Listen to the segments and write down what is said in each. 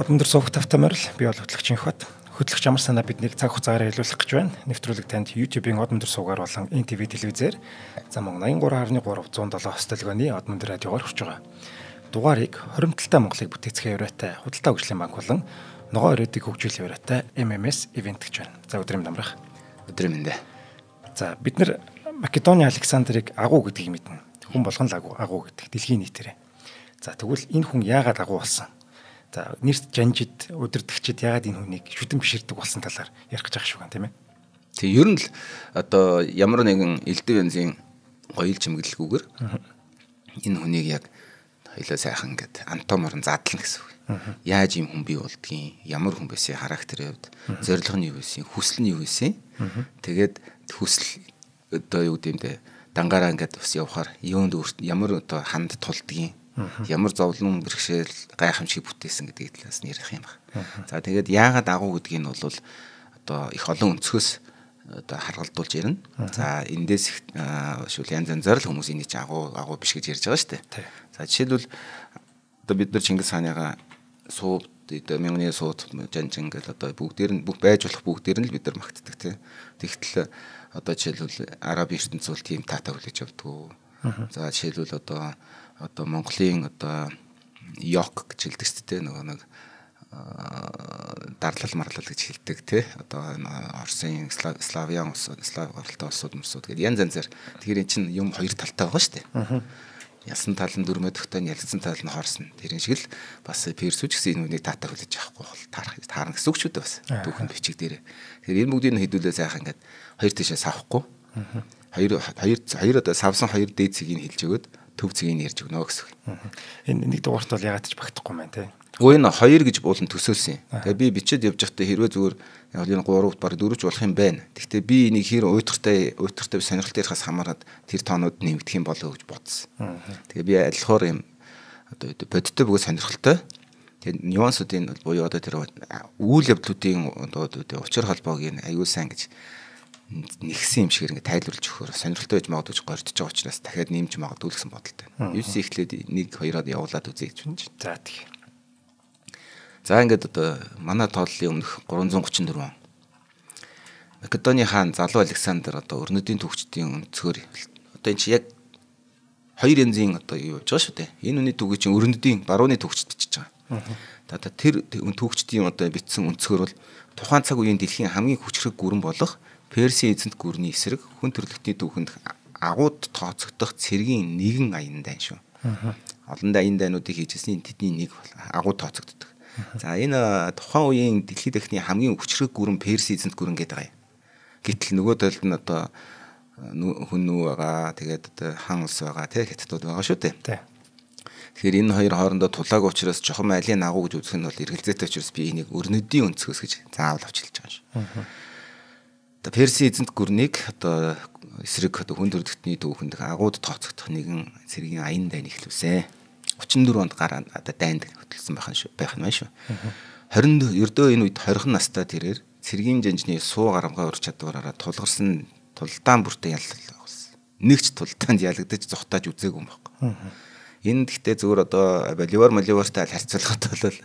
Өндөр суух тавтамаар л би бол хөтлөгчийн хот. Хөтлөгч амар санаа биднийг цаг хугацаагаар илүүлэх гэж байна. Нэвтрүүлэг танд YouTube-ийн Од өндөр суугаар болон NTV телевизээр замун 83.307 хостолгооны Од өндөр радиогоор хүрч байгаа. Дугаарыг хоримтлалтай Монголыг бүтээцгээ еврейтэй худалдаа хөгжлийн банк болон ногоо ирээдүйг хөгжүүлэх еврейтэй MMS ивент гэж байна. За өдрийн дамрах. Өдрийн мэндэ. За бид нар Македоны Александрыг агуу гэдгийг мэднэ. Хүн болгон л агуу гэдэг дэлхийн нийтээрээ. За тэгвэл энэ хүн яагаад агуу болсон? За нэрт жанжид өдөртөгчд яагаад энэ хүнийг шүтэн биширдэг болсон талаар ярих гэж байгаа шүү гэн тийм ээ. Тэг ер нь л одоо ямар нэгэн элдв янзын гоёл чимгэлгүйгээр энэ хүнийг яг хоёлаа сайхан ингээд антомор нь задлана гэсэн үг. Яаж юм хүн бий болдгийг, ямар хүн байсан, характерын хувьд, зорилго нь юу байсан, хүсэл нь юу байсан. Тэгээд хүсэл одоо юу гэмдэ дангаараа ингээд бас явахаар юунд ямар одоо ханд тулдгийг, ямар зовлон бэрхшээл гайхамшиг бүтээсэн гэдгийг талаас нь ярих юм байна. За тэгээд яагаад агуу гэдгийг нь бол одоо их олон өнцгөөс одоо харгалдуулж ярина. За эндээс шүүл янз янзаар л хүмүүс энийг чи агуу биш гэж ярьж байгаа шүү дээ. За жишээлбэл одоо бид нар Чингис хааныгаа сууд одоо мянганы сууд жанжин гэл одоо бүгдээр нь бүх байж болох бүгдээр нь л бид нар магтдаг тийм. Тэгтэл одоо жишээлбэл араб ертөнцийн цул тийм таата хүлээж авдаг. За жишээлбэл одоо Монголын одоо ёк гэж хэлдэг шүү дээ. Нөгөө нэг дарлал марлал гэж хэлдэг тий. Одоо Оросын славян слав оролтой улсууд гэдэг янз янзаар тэгэхээр эн чинь юм хоёр талтай байгаа шүү дээ. Ялсан тал нь дөрмөд өгтөн ялсан тал нь хорсон. Тэрэн шиг л бас персүч гэсэн энэ үнийг таатаа хүлээж авахгүй бол таарна гэсэн үг ч үү бас түүхэн бичиг дээр. Тэгэхээр энэ бүгдийг хэдүүлээ сайхан ингээд хоёр тишээ савхгүй. Хоёр одоо савсан хоёр дээд цэгийг хэлж өгöd төв цэгийг ярьж өгнө гэсэн үг. Энэ нэг дугаарт бол ягаад ч багтахгүй маань тий. Өө энэ хоёр гэж болон төсөөлсөн. Тэгээ би бичээд явж байхдаа хэрвээ зүгээр яг энэ 3-т баг 4-ч болох юм байна. Гэхдээ би энийг хэр уйтгартай сонирхолтой ярихаас хамаарат тэр тоонууд нэмэгдэх юм болоо гэж бодсон. Тэгээ би альхоор юм одоо бодиттой бөгөөд сонирхолтой. Тэгээ нюансуудын буюу одоо тэр үйл явдлуудын одоо учир холбоог нь аюул сайн гэж нэгсэн юм шиг ингээд тайлбарлаж өгөхөөр сонирхолтой байж магадгүй гордож байгаа учраас дахиад нэмж магадгүй гэсэн бодолтой. 9 эхлээд 1-2-оор явуулаад үзье гэж байна. За тийм. За ингээд одоо манай тооллын өмнөх 334 он Македоны хаан залуу Александр одоо өрнөдийн төгчдийн өнцгөр одоо энэ чи яг хоёр янзын одоо юу явж байгаа шүү дээ. Энэ үний төгөж чинь өрнөдийн барууны төгчд чиж байгаа. Одоо тэр төгчдийн одоо бичсэн өнцгөр бол тухайн цаг үеийн дэлхийн хамгийн хүчрэг гүрэн болох Персийн эзэнт гүрний эсрэг хүн төрөлхтний түүхэнд агууд тооцогдох цэргийн нэгэн аян дайн шүү. Олон аян дайнуудыг хийжсэн тэдний нэг агуу тооцогддог. За энэ тухайн үеийн дэлхийн дахны хамгийн хүчрэг гүрэн Перси эзэнт гүрэн гэдэг байгаа. Гэтэл нөгөө талд нь одоо хүн нүү байгаа. Тэгээд одоо хан улс байгаа. Тэ хятадууд байгаа шүү дээ. Тэгэхээр энэ хоёр хоорондоо тулааг учраас чухам айлын агуу гэж үзэх нь бол эргэлзээтэй учраас би энийг өрнөдийн өнцгөөс гэж заавал авч хэлж байгаа шүү. Перси эзэнт гүрнийг одоо эсрэг одоо хүн төрөлхтний түүхэнд агууд тооцогдох нэгэн цэргийн аян дайн эхлүүлсэн. 34 онд гараа одоо дайнд хөтлсөн байх нь шүү. 20 ердөө энэ үед 20 настай тэрээр цэргийн жанжны суу гарамгаа урч чадвараараа тулгарсан тулдаан бүртээ яллал болсон. Нэг ч тулдаанд ялагдаж зогтоож үзээгүй юм байна. Энэ гэхдээ зөвөр одоо боливартай харьцуулахад бол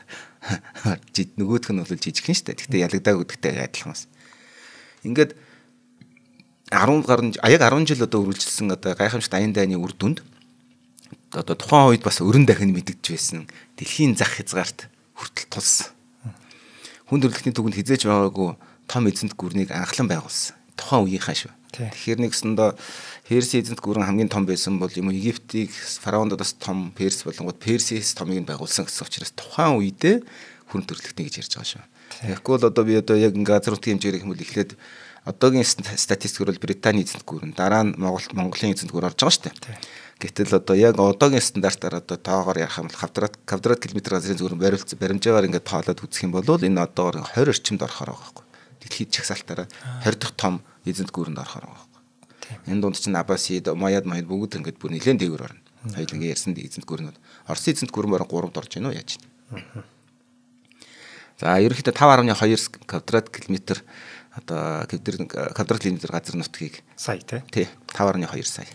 нөгөөх нь бол жижигхэн шүү дээ. Гэхдээ ялагдаагүй гэдэгтэй адилхан бас. Ингээд 10 жил одоо үргэлжилсэн одоо гайхамшигт аян дайны үр дүнд одоо тухайн үед бас өрн дахин мэдэгдэж байсан дэлхийн зах хязгаарт хүртэл тулсан. Хүн төрөлхтний түүхэнд хизээж байгаагүй том эзэнт гүрнийг анхлан байгуулсан. Тухайн үеийнхаа шүү. Тэгэхээр нэгсэндээ Перси эзэнт гүрэн хамгийн том байсан бол юм Египтийг фараондоос том Перс болонгууд Персис томыг нь байгуулсан гэсэн учраас тухайн үедээ хүн төрөлхтний гэж ярьж байгаа шүү. Тэгэхгүй бол одоо би одоо яг газар нутгийн хэмжээр юм бол эхлээд одоогийн статистикээр бол Британий эзэнт гүрэн дараа нь Монголын эзэнт гүрэн орж байгаа шүү дээ. Гэтэл одоо яг одоогийн стандартаар одоо тоогоор ярих юм бол квадрат километр газрын зүгүүр баримжаагаар ингээд тоолоод үзэх юм бол энэ одоогоор 20 орчимд орохоор байгаа байхгүй. Дэлхийд чагсаалтаараа 20 дахь том эзэнт гүрэнд орохоор байгаа байхгүй. Энэ дунд чинь Аббасид, Умайяд бүгд ингээд бүр нэлээд дээгүүр орно. Хоёулангийн ярьсан эзэнт гүрнүүд. Оросын эзэнт гүрэн бараг 3-д орж байна уу яаж байна. За ерөнхийдөө 5.2 квадрат километр одоо квадрат километр газар нутгийг сая тий 5.2 сая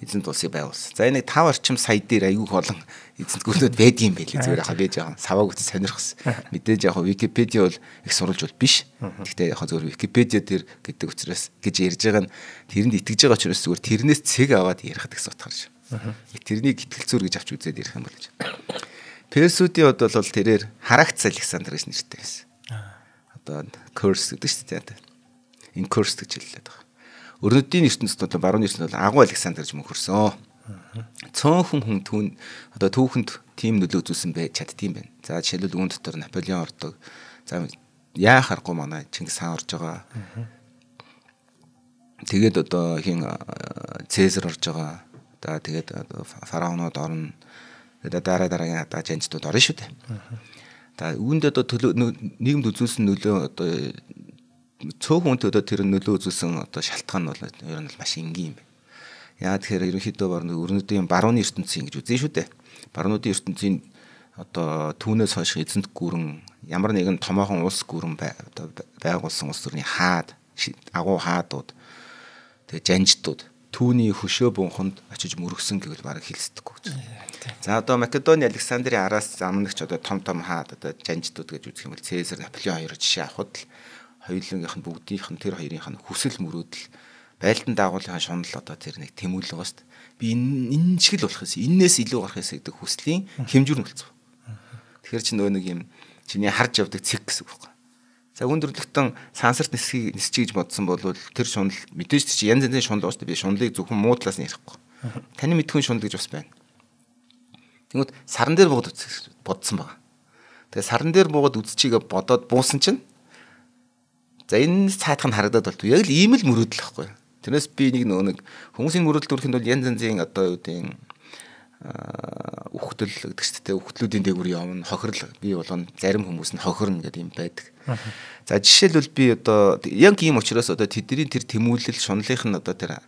эзэнт улсыг байгуулсан. За энэ 5 орчим сая дээр аюул олон эзэнт гүрнүүд байдгийн байлээ. Зүгээр яхаа бэж байгаа савааг үт сонирхсан. Мэдээж яг Википедиа бол их сурвалж бол биш. Гэхдээ яг зөвхөн Википедиа дээр гэдэг учраас гэж ярьж байгаа нь тэрэнд итгэж байгаа учраас зүгээр тэрнээс цэг аваад ярих гэсэн утгаар шүү. Тэрнийг итгэлцүүр гэж авч үзээд ярих юм болж. Персүүдийн хувьд бол тэрээр харагц Александр гэж нэртэй байсан. Одоо curse гэдэг шүү дээ. Энэ curse гэж хэллээд байгаа. Өрнөдийн ертөнцид бол баруун ертөнцид бол агуу Александр гэж мөнхөрсөн. Цөөхөн хүн түүн одоо түүхэнд тийм нөлөө үзүүлсэн байж чаддсан байна. За жишээлбэл үүн дотор Наполеон ордог. За яахаргүй манай Чингис хаан орж байгаа. Тэгээд одоо хин Цэзар орж байгаа. За тэгээд фараонууд орно. Тэгээд дараагийн жанжтууд орно шүү дээ. За үүнд одоо нийгэмд үзүүлсэн нөлөө одоо цөөхөн хүнтэй одоо тэр нөлөө үзүүлсэн одоо шалтгаан нь бол ер нь маш энгийн юм байна. Яа тэгэхээр ерөнхийдөө өрнөдийн барууны ертөнцийн гэж үзэн шүү дээ. Баруунуудын ертөнцийн одоо түүнээс хойш эзэнт гүрэн ямар нэгэн томоохон улс гүрэн байгуулсан улс төрний хаад агуу хаадууд тэгээ жанжтууд түүний хөшөө бунханд очиж мөргсөн гэвэл бараг хэлсдэггүй. За одоо Македоны Александрийн араас амнагч одоо том хаад одоо жанжтууд гэж үзэх юм бол Цэзар, Наполеон хоёроо жишээ авахад л хоёулынх нь бүгдийнх нь тэр хоёрынх нь хүсэл мөрөөдөл байлдан дагуулгын шунал одоо тэр нэг тэмүүлэл байгаа шүү дээ. Би энэ шиг л болох юм. Иннээс илүү гарах юм гэдэг хүслийн хэмжүүр нь болцсон. Тэгэхээр чи нөгөө нэг юм чиний харж явдаг цэг гэсэн үг байна. За өндөрлөгтөн сансарт нисчий гэж бодсон бол тэр шунал мэдээж чи янз янзын шунал байгаа шүү дээ. Би шунлыг зөвхөн муу талаас нь ярихгүй. Таны мэдхүйн шунал гэж бас байна. Тэгмэд саран дээр буугаад үзэх бодсон байгаа. Тэгээ саран дээр буугаад үзчихийгээ бодоод буусан чинь за энэ цаатах нь харагдаад болтуу. Яг л ийм л мөрөөдөл байхгүй. Тэрнээс би нэг хүмүүсийн мөрөөдөл төрөх нь бол янз янзын одоо юу гэдэг үхтэл гэдэг чинь тэ үхтлүүдийн дээгүүр явна хохирол би болгоно зарим хүмүүс нь хохирно гэдэг юм байдаг. За жишээлбэл би одоо яг ийм учраас одоо тэдний тэр тэмүүлэл шунлынх нь одоо тэр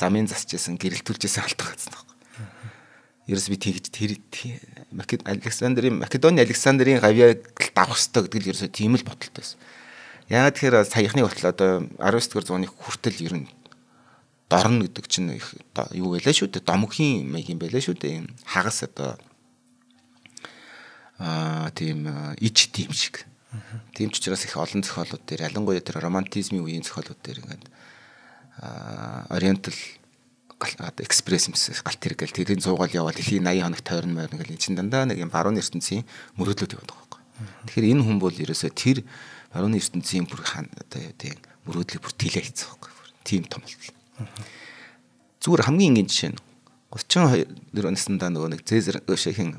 замын засчээсэн гэрэлтүүлжсэн алдах гэсэн байхгүй. Ерөөс би тэгж тэр Македоны Александрийн гавьяаг давах хэрэгтэй гэдэг л ерөөсөө тийм л боталтай байсан. Яагаад тэгэхээр саяхны батал одоо 19-р зууны хүртэл ер нь дорно гэдэг чинь юу байлаа шүү дээ. Домгийн маяг юм байлаа шүү дээ. Хагас одоо тийм ич тийм шиг. Тийм ч учраас их олон зохиолууд дээр ялангуяа тэр романтизмын үеийн зохиолууд дээр ингээд Oriental экспрессимс галт хэрэг гэл тэрийн цуугаал яваад дэлхийн 80 хоног тойрно морин гэл энэ чинь дандаа нэг юм баруун ертөнцийн мөрөөдлөд яваад байгаа байхгүй. Тэгэхээр энэ хүн бол ерөөсөө тэр баруун ертөнцийн бүр одоо тийм мөрөөдлийг бүр тэлээ хийцэн байхгүй. Тийм том болтол. Зүгээр хамгийн энгийн жишээ нь 32 наснда нөгөө нэг Цэзар шихэн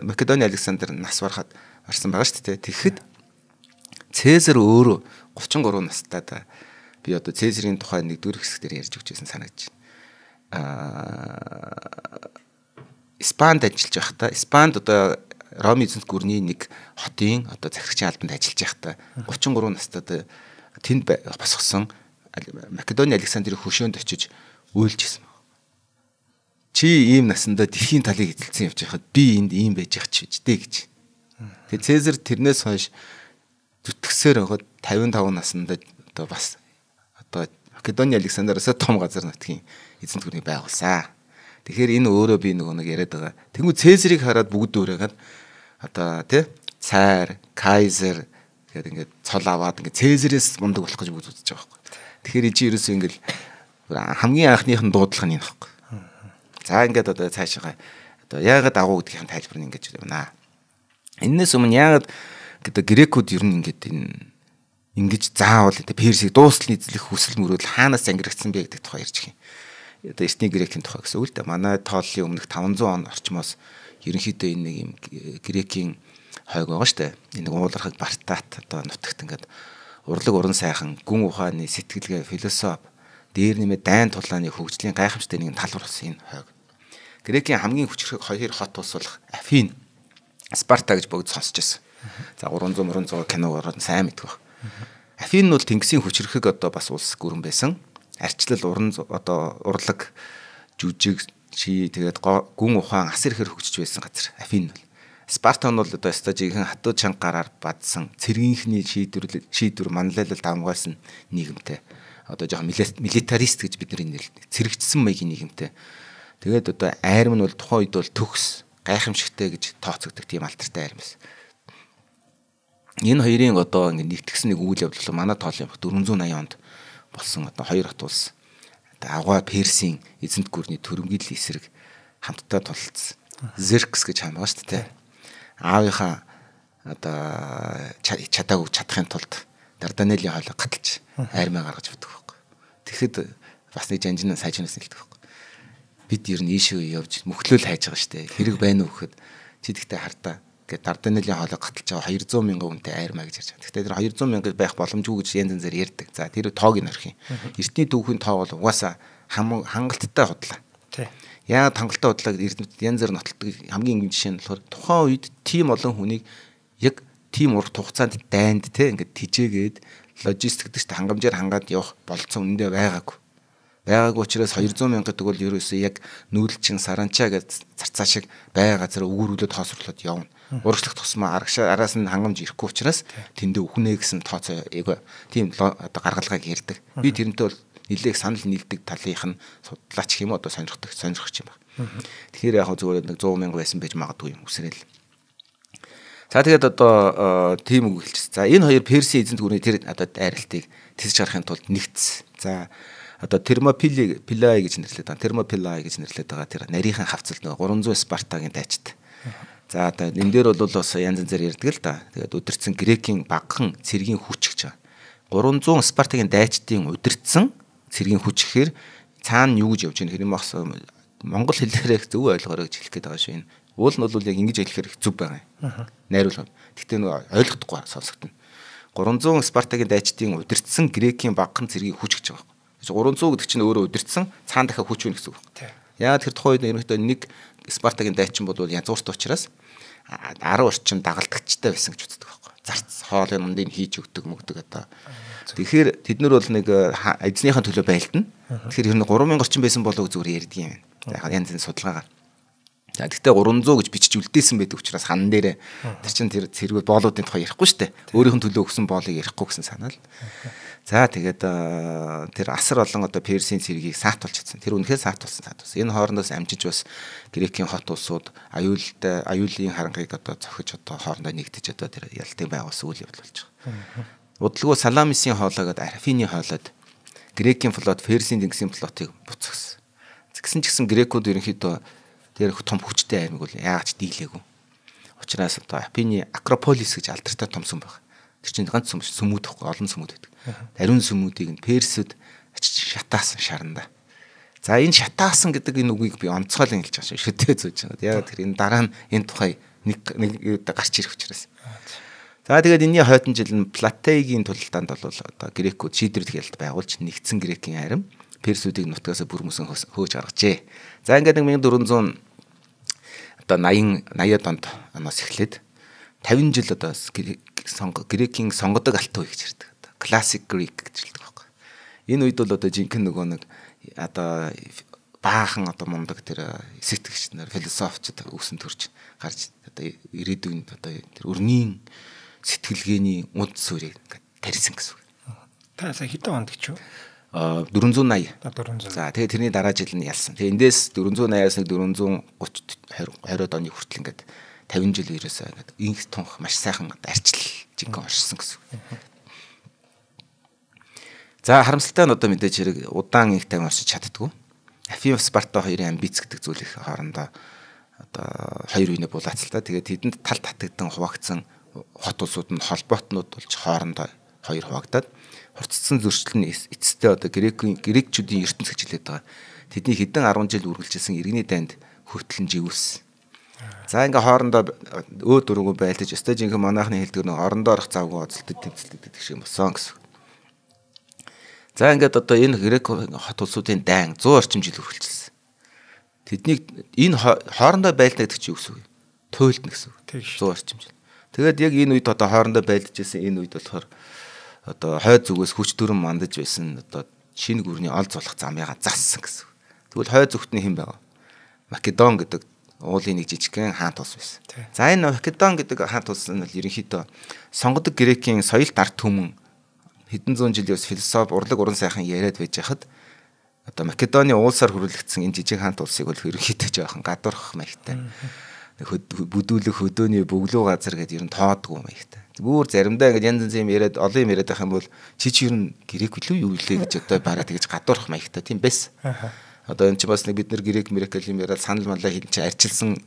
Македоны Александр нас барахад орсон байгаа шүү дээ. Тэгэхэд Цэзар өөрөө 33 настайдаа би одоо Цэзарын тухай нэгдүгээр хэсгээр ярьж өгчээсэн санагдаж байна. Испанд ажиллаж байхдаа Испанд одоо Ром эзэнт гүрний нэг хотын одоо захирагчийн албанд ажиллаж байхдаа 33 настайдаа тэнд босгосон Македоны Александрийн хөшөөнд очиж үйлжсэн. Чи ийм насандаа дэлхийн талыг эзэлсэн явж байхад би энд ийм байж яах ч үжтэй гэж. Тэгээ Цэзар тэрнээс хойш зүтгэсээр байгаад 55 наснда одоо бас одоо Македоны Александраас том газар нутгийн эзэнт гүрнийг байгуулсан. Тэгэхээр энэ өөрөө би нэг яриад байгаа. Тэнгүү Цэзарыг хараад бүгд өөрөөгээд одоо тий цайр, кайзер гэдэг ингээд цол аваад ингээд Цэзарээс мундаг болох гэж бүгд үзэж байгаа байхгүй. Тэгэхээр ичи ерөөсөө ингээд хамгийн анхных нь дуудлага нь энэ байхгүй. За ингээд одоо цаашаа одоо яагаад агуу гэдгийн тайлбар нь ингэж байна. Эннээс өмнө яагаад гэдэг грекүүд ер нь ингээд энэ ингэж заавал Персийг дуустал эзлэх хүсэл мөрөөдөл хаанаас ангирагдсан бэ гэдэг тухай ярьж байгаа юм. Одоо эртний грекийн тухай гэсэн үг л дээ. Манай тооллын өмнөх 500 он орчмоос ерөнхийдөө энэ нэг юм грекийн хойг байгаа штэ. Энэ нэг уулархаг Бартат одоо нутагт ингээд урлаг уран сайхан гүн ухааны сэтгэлгээ философи дээр нэмээ дайн тулааны хөгжлийн гайхамшигтай нэгэн талбар болсон энэ хойг. Грекийн хамгийн хүчрхэг хоёр хот улс болох Афин, Спарта гэж бүгд сонсч байсан. За 300 киногоор сайн мэддэг баг. Афин нь бол тэнгисийн хүчрхэг одоо бас улс гүрэн байсан. Арчлал одоо урлаг жүжиг чи тэгээд гүн ухаан асар ихэр хөгжиж байсан газар Афин бол. Спарта нь бол одоо стажийн хатуу чангараар бадсан цэргийнхний шийдвэр манлайлал давмгаалсан нийгэмтэй. Одоо жоохон милитарист гэж бидний нэрлэдэг. Цэрэгчсэн маягийн нийгэмтэй. Тэгээд одоо айрам нь бол тухайн үед бол төгс гайхамшигтай гэж тооцогддог тийм алдартай айрам байсан. Энэ хоёрын одоо ингэ нэгтгсэн нэг үйл явдал манай тоолын 480 онд болсон одоо хоёр хот улс агва Персийн эзэнт гүрний төрөмгийллийн эсрэг хамтдаа тулалцсан. Зеркс гэж хаан байгаа шүү дээ. Аавынхаа одоо чадахын тулд Дарданеллийн хоолой гаталж айрмаа гаргаж өгдөг байхгүй. Тэгэхэд бас нэг жанжин сайжнаас нэлдэг байхгүй. Бид ер нь ийшээ явж мөхлөөл хайж байгаа шүү дээ. Хэрэг байна уу гэхэд чи тэгтээ хардаа гэдэг Дарданеллийн хоолой гаталж байгаа 200 мянган хүнтэй айрмаа гэж ярьж байгаа. Тэгэхдээ тэр 200 мянга байх боломжгүй гэж янз янзаар ярьдаг. За тэр тоог нь орхив. Эртний түүхийн тоо бол угаасаа хангалттай худлаа. Тий. Яагаад хангалттай худлаа гэдэг эрдэмтэд янз бүр нотолдог хамгийн энгийн жишээ нь болохоор тухайн үед тийм олон хүнийг яг тийм урт хугацаанд дайнд те ингээд тижээгээд логистик гэдэг хангамжаар хангаад явах болцсон үндэ байгаагүй. Байгаагүй учраас 200 мянга гэдэг бол ерөөсөө яг нүүдэлчин саранчаа гэж зарцаа шиг бай газар өгөрүүлээд хоосрлоод явна. Урагшлах тусмаа араас нь хангамж ирэхгүй учраас тэндээ үхнэ гэсэн тооцоо тийм одоо гаргалгааг ярьдаг. Би тэрнтэй бол нэлээх санал нийлдэг талынх нь судлаач юм одоо сонирхож юм байна. Тэгэхээр яг зүгээр нэг 100 мянга байсан байж магадгүй юм үсрээл. За тэгээд одоо тийм үг хэлчихсэн. За энэ хоёр Перси эзэнт гүрний тэр одоо дайралтыг тэсэж харахын тулд нэгдсэн. За одоо Термопилай гэж нэрлэдэг байгаа. Термопилай гэж нэрлэдэг байгаа тэр нарийнхан хавцал нэг 300 Спартагийн дайчт. За одоо энэ дээр бол бас янз янзаар ярьдаг л да. Тэгээд удирдсан Грекийн багахан цэргийн хүч гэж байгаа. 300 Спартагийн дайчдын удирдсан цэргийн хүч гэхээр цаана юу гэж явж байгаа хэрэг махс монгол хэлээрээ зөв ойлгоорой гэж хэлэх гээд байгаа шүү. Энэ уул нь бол яг ингэж хэлэхээр зөв байгаа юм. Найруулга. Гэхдээ нөгөө ойлгохдохгүй сонсогдно. 300 Спартагийн дайчдын удирдсан Грекийн багахан цэргийн хүч гэж байгаа. 300 гэдэг чинь өөрөө удирдсан цаана дахиад хүч байна гэсэн үг. Яагаад тэр тухайн үед ерөнхийдөө нэг Спартагийн дайчин бол янзуурт учраас 10 орчим дагалдагчтай байсан гэж үздэг байхгүй. Зарц хоолын ундыг хийж өгдөг мөгдөг одоо. Тэгэхээр тэд нар бол нэг эзнийхэн төлөө байлдана. Тэгэхээр ер нь 3000 орчим байсан болов зүгээр ярьдаг юм байна. Яг янз янз судалгаагаар. За тэгтээ 300 гэж бичиж үлдээсэн байдаг учраас хан дээрээ тэр чин тэр цэргүүд боолуудын тухай ярихгүй шүү дээ. Өөрийнх нь төлөө өгсөн боолыг ярихгүй гэсэн санаал. За тэгээд тэр асар олон одоо Персийн цэргийг саатуулж чадсан. Тэр үнэхээр саатуулсан. Энэ хоорондоос амжиж бас Грекийн хот улсууд аюулын харанхыг одоо зохиж одоо хоорондоо нэгдэж одоо тэр ялтыг байгуулсан үйл явдал болж байгаа. Удалгүй Саламисийн хоолой гэдэг Афины хоолойд Грекийн флот Персийн тэнгисийн флотыг буцагсан. Гэсэн ч гэсэн Грекууд ерөнхийдөө тэр том хүчтэй аймаг бол яагаад ч дийлээгүй. Учираас одоо Афины Акрополис гэж алдартай том сүм байна. Тэр чинь ганц сүмүүд байхгүй олон сүмүүд байдаг. Ариун сүмүүдийг нь Персүүд очиж шатаасан шаранда. За энэ шатаасан гэдэг энэ үгийг би онцгойлон хэлж байгаа шүтээ зөөж байгаа. Яг тэр энэ дараа нь энэ тухай нэг гарч ирэх учраас. За тэгээд энэний хойдон жил нь Платейгийн тулалдаанд бол одоо Грекүүд шийдвэрлэх ялд байгуулж нэгдсэн Грекийн арим Персүүдийг нутгаас бүрмөсөн хөөж гаргажээ. За ингээд 1400 одоо 80-аад онд оноос эхлээд 50 жил одоо Грекийн сонгодог алтан үе гэж ярьдаг. Classic Greek гэж хэлдэг байхгүй. Энэ үед бол одоо жинхэнэ нөгөө нэг одоо баахан одоо мундаг тэр сэтгэгч нар философичд өгсөн төрж гарч одоо ирээдүйн одоо тэр өрнийн сэтгэлгээний үнд сүрийг тарьсан гэсэн үг. Та сая хэдэн онд гэж юу? 480. 400. За тэгээ тэрний дараа жил нь ялсан. Тэгээ эндээс 480-аас 430 20-од оны хүртэл ингээд 50 жил ерөөсөө ингээд инх тунх маш сайхан арчил жинхэнэ оршсон гэсэн үг. За харамсалтай нь одоо мэдээж хэрэг удаан инх тайм оршиж чаддгүй. Афин Спарта хоёрын амбиц гэдэг зүйл их хоорондоо одоо хоёр үеийн булаацалтай. Тэгээд тэдэнд тал татагдсан хуваагдсан хот улсууд нь холбоотнууд болж хоорондоо хоёр хуваагдаад хурцсан зөрчил нь эцэстээ одоо грекчүүдийн ертөнц гэж хэлээд байгаа. Тэдний хэдэн 10 жил үргэлжилсэн иргэний дайнд хөтлөн живүүлсэн. За ингээ хоорондоо өө дөрвөө байлдаж өстой жинхэнэ манайхны хэлдэг нэг орондоо орох завгүй оцолтод тэмцэлдэг гэдэг шиг болсон гэсэн. За ингээд одоо энэ грек хот улсуудын дайн 100 орчим жил үргэлжилсэн. Тэднийг энэ хоорондоо байлдаа гэдэг чинь юу гэсэн үг вэ? Туйлдна гэсэн үг. 100 орчим жил. Тэгээд яг энэ үед одоо хоорондоо байлдаж байсан энэ үед болохоор одоо хойд зүгээс хүч төрөн мандаж байсан одоо шинэ гүрний ол зулах замыгаа зассан гэсэн. Тэгвэл хойд зүгтний хэн байгаа? Македон гэдэг уулын нэг жижигхэн хаан тус байсан. За энэ Македон гэдэг хаан тус нь ерөнхийдөө сонгодог Грекийн соёлт арт түмэн хэдэн зуун жилийн философи урлаг уран сайхан яриад байж хахад одоо Македоны уулсаар хүрээлэгдсэн энэ жижиг хаан тулсыг бол ерөнхийдөө жоохон гадуурхах маягтай. Бүдүүлэх хөдөөний бөглөө газар гэдээ ер нь тоодгүй маягтай. Зүгээр заримдаа ингэ янз янз юм яриад олон юм яриад байх юм бол чи ер нь грек үлээ юу илээ гэж одоо бараа тэгж гадуурхах маягтай тийм байсан. Одоо энэ ч бас нэг бид нэр грек миракл юм яриад санал манлаа хэлж арчилсан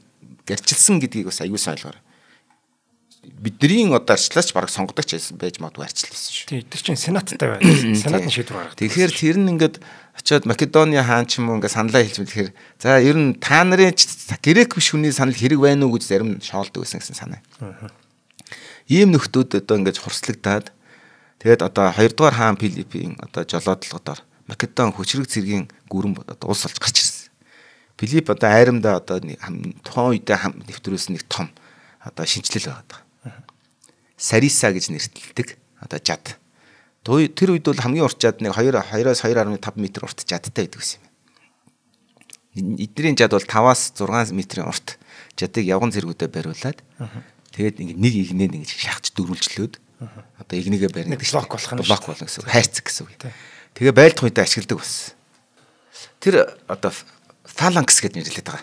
гэдгийг бас аюул ойлгоорой. Бидний одоо арчлаач бараг сонгодог ч байж магадгүй арчлалсан шүү. Тийм тэр чинь сенаттай байна. Сенатны шийдвэр гаргадаг. Тэгэхээр тэр нь ингээд очиод Македоны хаан ч юм уу ингээд саналаа хэлж мэдэхээр за ер нь та нарын грек биш хүний санал хэрэг байна уу гэж зарим шоолдог байсан гэсэн санаа. Ийм нөхдүүд одоо ингээд хурцлагдаад тэгээд одоо 2 дугаар хаан Филиппийн одоо жолоодлогоор Македон хүчрэг цэргийн гүрэн одоо улс болж гарч ирсэн. Филипп одоо айрамдаа одоо тухайн үедээ нэвтрүүлсэн нэг том одоо шинжилэл байгаа. Сариса гэж нэртэлдэг одоо жад. Тэр үед бол хамгийн урт жад нэг 2-2.5 м урт жадтай байдаг гэсэн юм. Эднэрийн жад бол 5-6 м урт жадыг явган зэргүүдэд бариулаад тэгээд нэг игнээ ингэж шахаж дөрвөлжлөөд одоо игнийгээ барина гэж блок болох нь блок болно гэсэн үг. Хайрцаг гэсэн үг. Тэгээ байлдах үедээ ашигладаг болсон. Тэр одоо фаланкс гэж нэрлэдэг байгаа.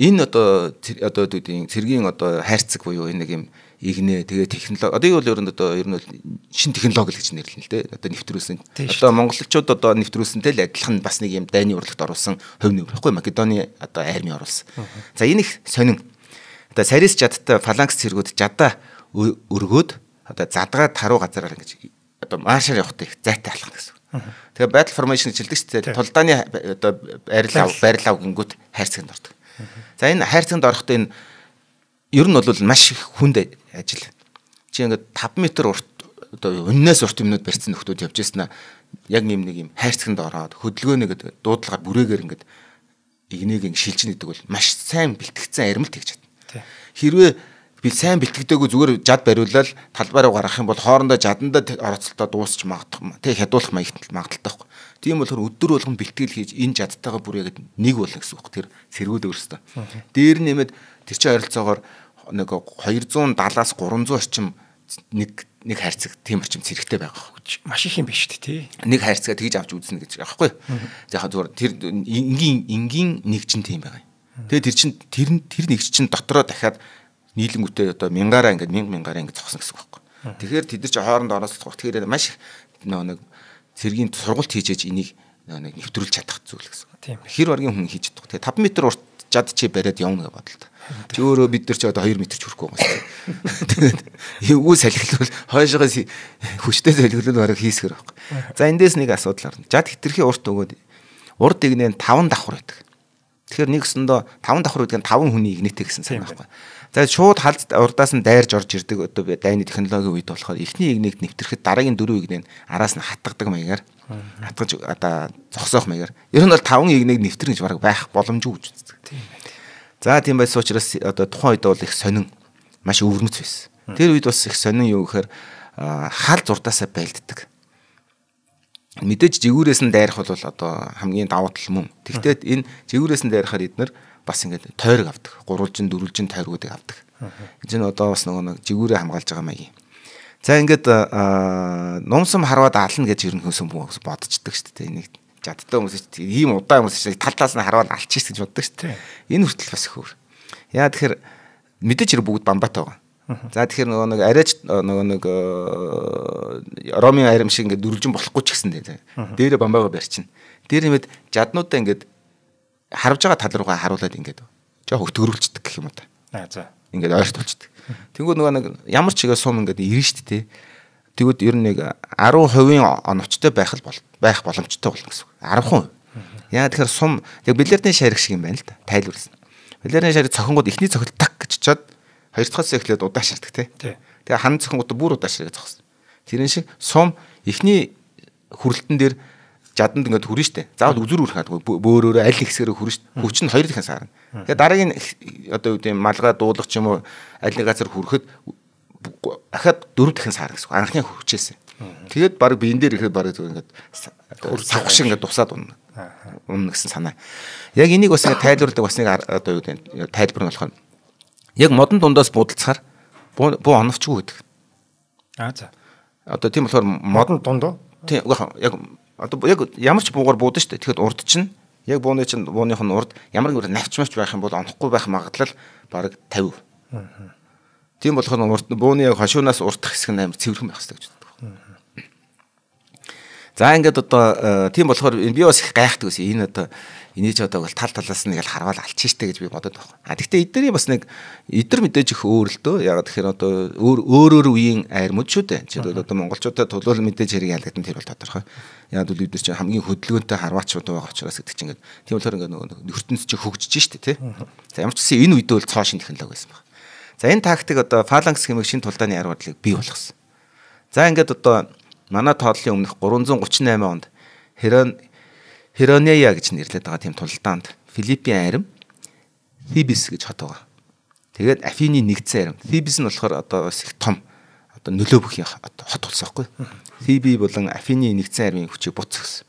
Энэ одоо цэргийн одоо хайрцаг буюу энэ нэг юм игнээ тэгээ технологи одоо юу бол ер нь шин технологи гэж нэрлэнэ л дээ. Одоо нэвтрүүлсэн. Одоо монголчууд одоо нэвтрүүлсэнтэй л адилхан бас нэг юм дайны урлагт оруулсан хувь нэмэр байхгүй Македоны одоо арми оруулсан. За энэ их сонин. Одоо сарис жадтай фаланкс цэргүүд жадаа өргөөд одоо задгаад таруу газараар ингэж одоо маршаар явахтай их зайтай алхах гэсэн. Тэгээ battle formation жилдэг ч тулдааны одоо байрлал гингүүд хайрцагт ордог. За энэ хайрцагт орохдоо энэ ер нь бол маш их хүнд ажил. Чи ингээд 5 м урт одоо үннээс урт юмнууд барьсан нөхдүүд явж ирсэн аа. Яг нэг юм хайрцагт ороод хөдөлгөөнийг дуудлагаар бүрээгээр ингээд игнийг шилжин гэдэг бол маш сайн бэлтгэгдсэн армилт гэж байна. Хэрвээ би сайн бэлтгэдэггүй зүгээр жад бариулаад талбайраа гаргах юм бол хоорондоо жадандаа оролцолтоо дуусч магадгүй. Тэг хядуулах маягтай байхгүй. Тийм болохоор өдөр болгон бэлтгэл хийж энэ жадтайгаа бүрээгээд нэг болно гэсэн үг. Тэр сэргүүд өөрсдөө. Дээр нэмээд тэр чинь ойролцоогоор нэг 270-аас 300 орчим нэг хайрцаг тийм орчим цэрэгтэй байгаа. Маш их юм биш тий. Нэг хайрцагаа тэгж авч үзнэ гэж аахгүй. За яг зүгээр тэр энгийн нэг чинь тийм байгаа. Тэгээ тэр нэг чинь дотроо дахиад нийлэнгүүтээ одоо мянгаараа ингээд мянгаараа ингээд зогсно гэсэн үг байхгүй. Тэгэхээр тэд нар чи хооронд оролцох. Тэгэхээр маш нэг цэргийн сургалт хийж энийг нэг нэвтрүүлж чадах зүйл гэсэн. Хэр баргийн хүн хийж чаддаг. Тэгээ 5 м урт жад чи бариад явна гэж бодлоо. Чи өөрөө бид нар чи одоо 2 м ч хүрэхгүй байгаа юм. Тэгээд эвгүй салхилвал хойшоогоос хүчтэй салхилвал бараг хийсгэр байхгүй. За эндээс нэг асуудал гарна. Жад хитрхи урт өгөөд урд игнээ 5 давхар байдаг. Тэгэхээр нэг өсөндөө 5 давхар гэдэг нь 5 хүний игнэтэй гэсэн сайн байхгүй. За шууд халд урдаас нь дайрж орж ирдэг одоо дайны технологийн үед болохоор эхний игнийг нэвтрэхэд дараагийн 4 игнээ араас нь хатгадаг маягаар хатгаж одоо зогсоох маягаар ер нь бол 5 игнийг нэвтрэх гэж бараг байх боломжгүй гэж үздэг. За тийм байсан учраас одоо тухайн үед бол их сонин маш өвөрмөц байсан. Тэр үед бас их сонин юу гэхээр хал зурдаасаа байлддаг. Мэдээж жигүүрээс нь дайрах бол одоо хамгийн давуу тал мөн. Тэгвэл энэ жигүүрээс нь дайрахаар эднэр бас ингээд тойрог авдаг. 3-жин 4-жин тойргуудыг авдаг. Энд нь одоо бас нэг жигүүрээ хамгаалж байгаа маягийн. За ингээд нумсам харваад ална гэж ер нь хүмүүс бодчихдаг шүү дээ. Энийг жадтай хүмүүс ийм удаан хүмүүс тал талаас нь харваад алчих гэж боддог шүү дээ. Энэ хүртэл бас их өөр. Яа тэгэхээр мэдээж хэрэг бүгд бамбаатай байгаа. За тэгэхээр нэг арайч нэг Ромын арим шиг ингээд дөрвөлжин болохгүй ч гэсэн дээрээ бамбаагаа барьчихна. Дээр нэмээд жаднуудаа ингээд харвж байгаа тал руугаа харуулад ингээд жоох төгрүүлцдэг гэх юм уу та. За. Ингээд ойртуулцдаг. Тэнгүүд нэг ямар ч чигээ сум ингээд ирнэ шүү дээ. Тэгвэл ер нь нэг 10% оновчтой байх боломжтой болно гэсэн үг. 10%. Яа тэгэхээр сум яг бильярдын шарик шиг юм байна л да. Тайлбарласан. Бильярдын шарик цохингууд эхний цохилт так гэж чад хоёр дахьаас эхлээд удаашрдаг тий. Тэгээ хан цохингууд бүр удаашраг зогсон. Тэрэн шиг сум эхний хүрэлтэн дээр жаданд ингээд хүрнэ штэ. Заавал үзүр үрэх хадгүй бөөрөөрөө аль нэг хэсгээрээ хүрнэ штэ. Хүч нь хоёр дахин саарна. Тэгээ дараагийн одоо юу гэм малгай дуулах ч юм уу аль нэг газар хүрэхэд ахад 4 дахин саарна гэсэн. Анхны хүчээсээ. Тэгээд баг биен дээр ирэхэд баг зүгээр ингээд савх шиг ингээд дусаад унна. Өмнө гэсэн санаа. Яг энийг бас нэг тайлбарладаг бас нэг одоо юу гэдэг тайлбар нь болохоор яг модон дундаас будалцахаар буу оновчгүй гэдэг. За. Одоо тийм болохоор модон дунд уу? Тийм яг одоо яг ямар ч буугаар буудан шүү дээ. Тэгэхэд урд чинь яг бууных нь урд ямар нэгэн навчмавч байх юм бол онохгүй байх магадлал бараг 50%. Тийм болохоор бууны яг хошуунаас уртах хэсэг нь амар цэвэрхэн байх хэрэгтэй гэж боддог. За ингээд одоо тийм болохоор би бас их гайхдаг гэсэн. Энэ одоо энийг ч одоо тал талаас нь ингээл харвал алчих штэ гэж би бодод байна. Гэхдээ эдний бас нэг эдэр мэдээж их өөр л дөө. Яг тэгэхээр одоо өөр үеийн айрмууд шүү дээ. Жишээд одоо монголчуудад тулуул мэдээж хэрэг ялгадсан тэр бол тодорхой. Яг бол бид нар чинь хамгийн хөдөлгөөнтэй харваачууд байгаа учраас гэдэг чинь ингээд тийм болохоор ингээд ертөнц чинь хөгжиж штэ тий. За ямар ч гэсэн энэ үед бол цоо шин технологи байсан байна. За энэ тактик одоо фаланкс хэмээх шинэ тулдааны арга барилыг бий болгосон. За ингээд одоо манай тооллын өмнөх 338 онд Херонея гэж нэрлэдэг байгаа тийм тулдаанд Филиппийн арим Thebes гэж хот байгаа. Тэгээд Афины нэгдсэн арим. Thebes нь болохоор одоо бас их том одоо нөлөө бүхий хот болсон байхгүй. Thebe болон Афины нэгдсэн армийн хүчийг буцсан.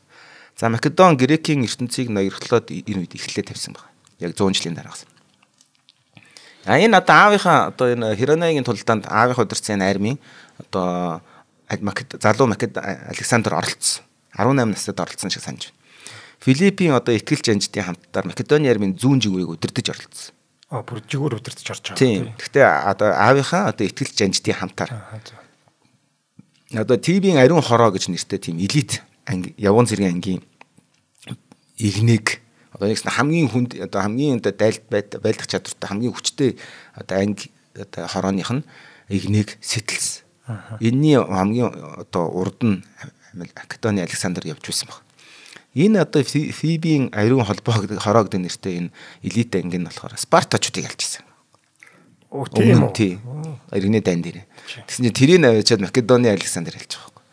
За Македон Грекийн ертөнцийг ноёрхлоод энэ үед эхлэлээ тавьсан байна. Яг 100 жилийн дараагаас. Энэ одоо аавынхаа одоо энэ Херонеягийн тулдаанд аавынхаа удирцсан армийн одоо залуу Александр оролцсон. 18 настай оролцсон шиг санаж байна. Филиппийн одоо ихтгэл жанжтын хамтдаар Македоны армийн зүүн жигүүрийг удирдах оролцсон. Бүр жигүүр удирдах орж байгаа. Тийм. Гэхдээ одоо аавынхаа одоо ихтгэл жанжтын хамтаар. Одоо ТВ-ийн ариун хороо гэж нэртэй тийм элит анги явган зэргийн ангийн игнийг одоо нэгс хамгийн хүнд одоо хамгийн байлдах чадвартай хамгийн хүчтэй одоо анги одоо хорооных нь игнийг сэтэлсэн. Энэний хамгийн одоо урд нь Македоны Александр явж байсан баг. Энэ одоо Фибийн ариун холбоо гэдэг хороо гэдэг нэртэй энэ элит анги нь болохоор Спартачуудыг алжсэн. Тийм үү? Тийм. Иргэний дайн дээр. Тэгсэн чинь тэрийг авчиад Македоны Александр ялж байгаа байхгүй.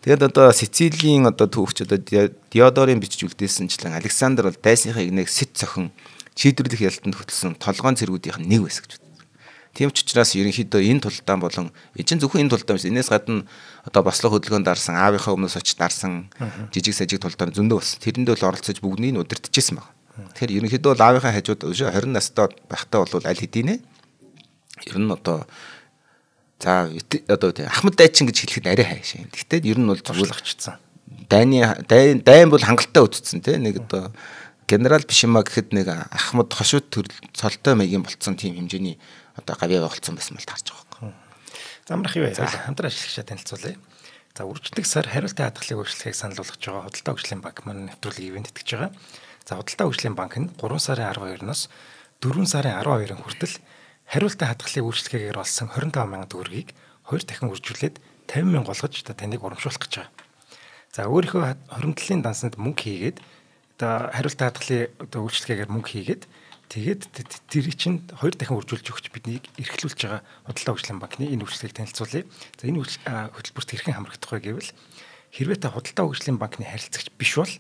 Тэгээд одоо Сицилийн одоо түүхч одоо Диодорын бичиж үлдээсэнчлэн Александр бол дайсныхаа игнийг сэт цохин шийдвэрлэх ялтанд хөтлсөн толгойн цэргүүдийнх нь нэг байсан гэж байна. Тийм ч учраас ерөнхийдөө энэ тулдаан болон эзэн зөвхөн энэ тулдаан биш. Энээс гадна одоо бослог хөдөлгөөнд дарсан, аавынхаа өмнөөс очиж дарсан жижиг сажиг тулдаан зөндөө болсон. Тэрэндээ л оролцож бүгднийг удирдахжсэн байна. Тэгэхээр ерөнхийдөө л аавынхаа хажууд 20 настай байхдаа бол аль хэдийнэ ер нь одоо за одоо Ахмад дайчин гэж хэлэхэд арай хайшаа. Гэхдээ ер нь бол зурлагчсан. Дайн бол хангалттай үтцсэн тийм нэг одоо генерал биш юмаа гэхэд нэг Ахмад хошууд төрөл цолтой маягийн болцсон тийм хэмжээний одоо гавьяа болцсон байсан бол таарч байгаа юм. Замрах юу вэ? Хамтран ашиглагчаа танилцуулъя. За үржлэг сар хариултын хадгалыг өөрчлөхийг санал болгож байгаа Худалдаа хөгжлийн банк маань нэвтрүүлэг ивент итгэж байгаа. За Худалдаа хөгжлийн банк нь 3 сарын 12-ноос 4 сарын 12-ын хүртэл хариултын хадгалыг өөрчлөхөөр болсон 25,000 төгрөгийг 2 дахин үржүүлээд 50,000 болгож таныг урамшуулах гэж байгаа. За өөрийнхөө хоримтлалын дансанд мөнгө хийгээд одоо хариултын хадгалыг одоо өөрчлөхөөр мөнгө хийгээд тэгээд тэр чинь 2 дахин үржүүлж өгч биднийг эрхлүүлж байгаа Худалдаа хөгжлийн банкны энэ үйлчлэгийг танилцуулъя. За энэ хөтөлбөрт хэрхэн хамрагдах вэ гэвэл хэрвээ та Худалдаа хөгжлийн банкны харилцагч биш бол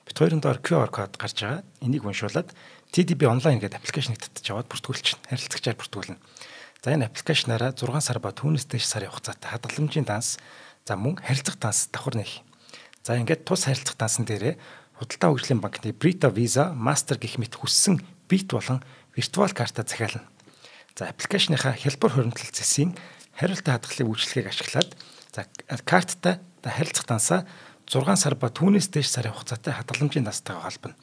бит хоёрын доор QR код гарч байгаа. Энийг уншуулад TDB онлайн гэдэг аппликейшнийг татж аваад бүртгүүлчихнэ. Харилцагчаар бүртгүүлнэ. За энэ аппликейшнаараа 6 сар ба түүнээс дээш сарын хугацаатай хадгаламжийн данс, за мөн харилцах данс давхар нэх. За ингээд тус харилцах дансан дээрээ Худалдаа хөгжлийн банкны Brita Visa, Master гэх мэт хүссэн бит болон виртуал карта захиална. За аппликейшныхаа хялбар хуримтлал зэсийн хариултын хадгалыг үйлчлэгийг ашиглаад за карттай харилцах дансаа 6 сар ба түүнээс дээш сарын хугацаатай хадгаламжийн данстай холбоно.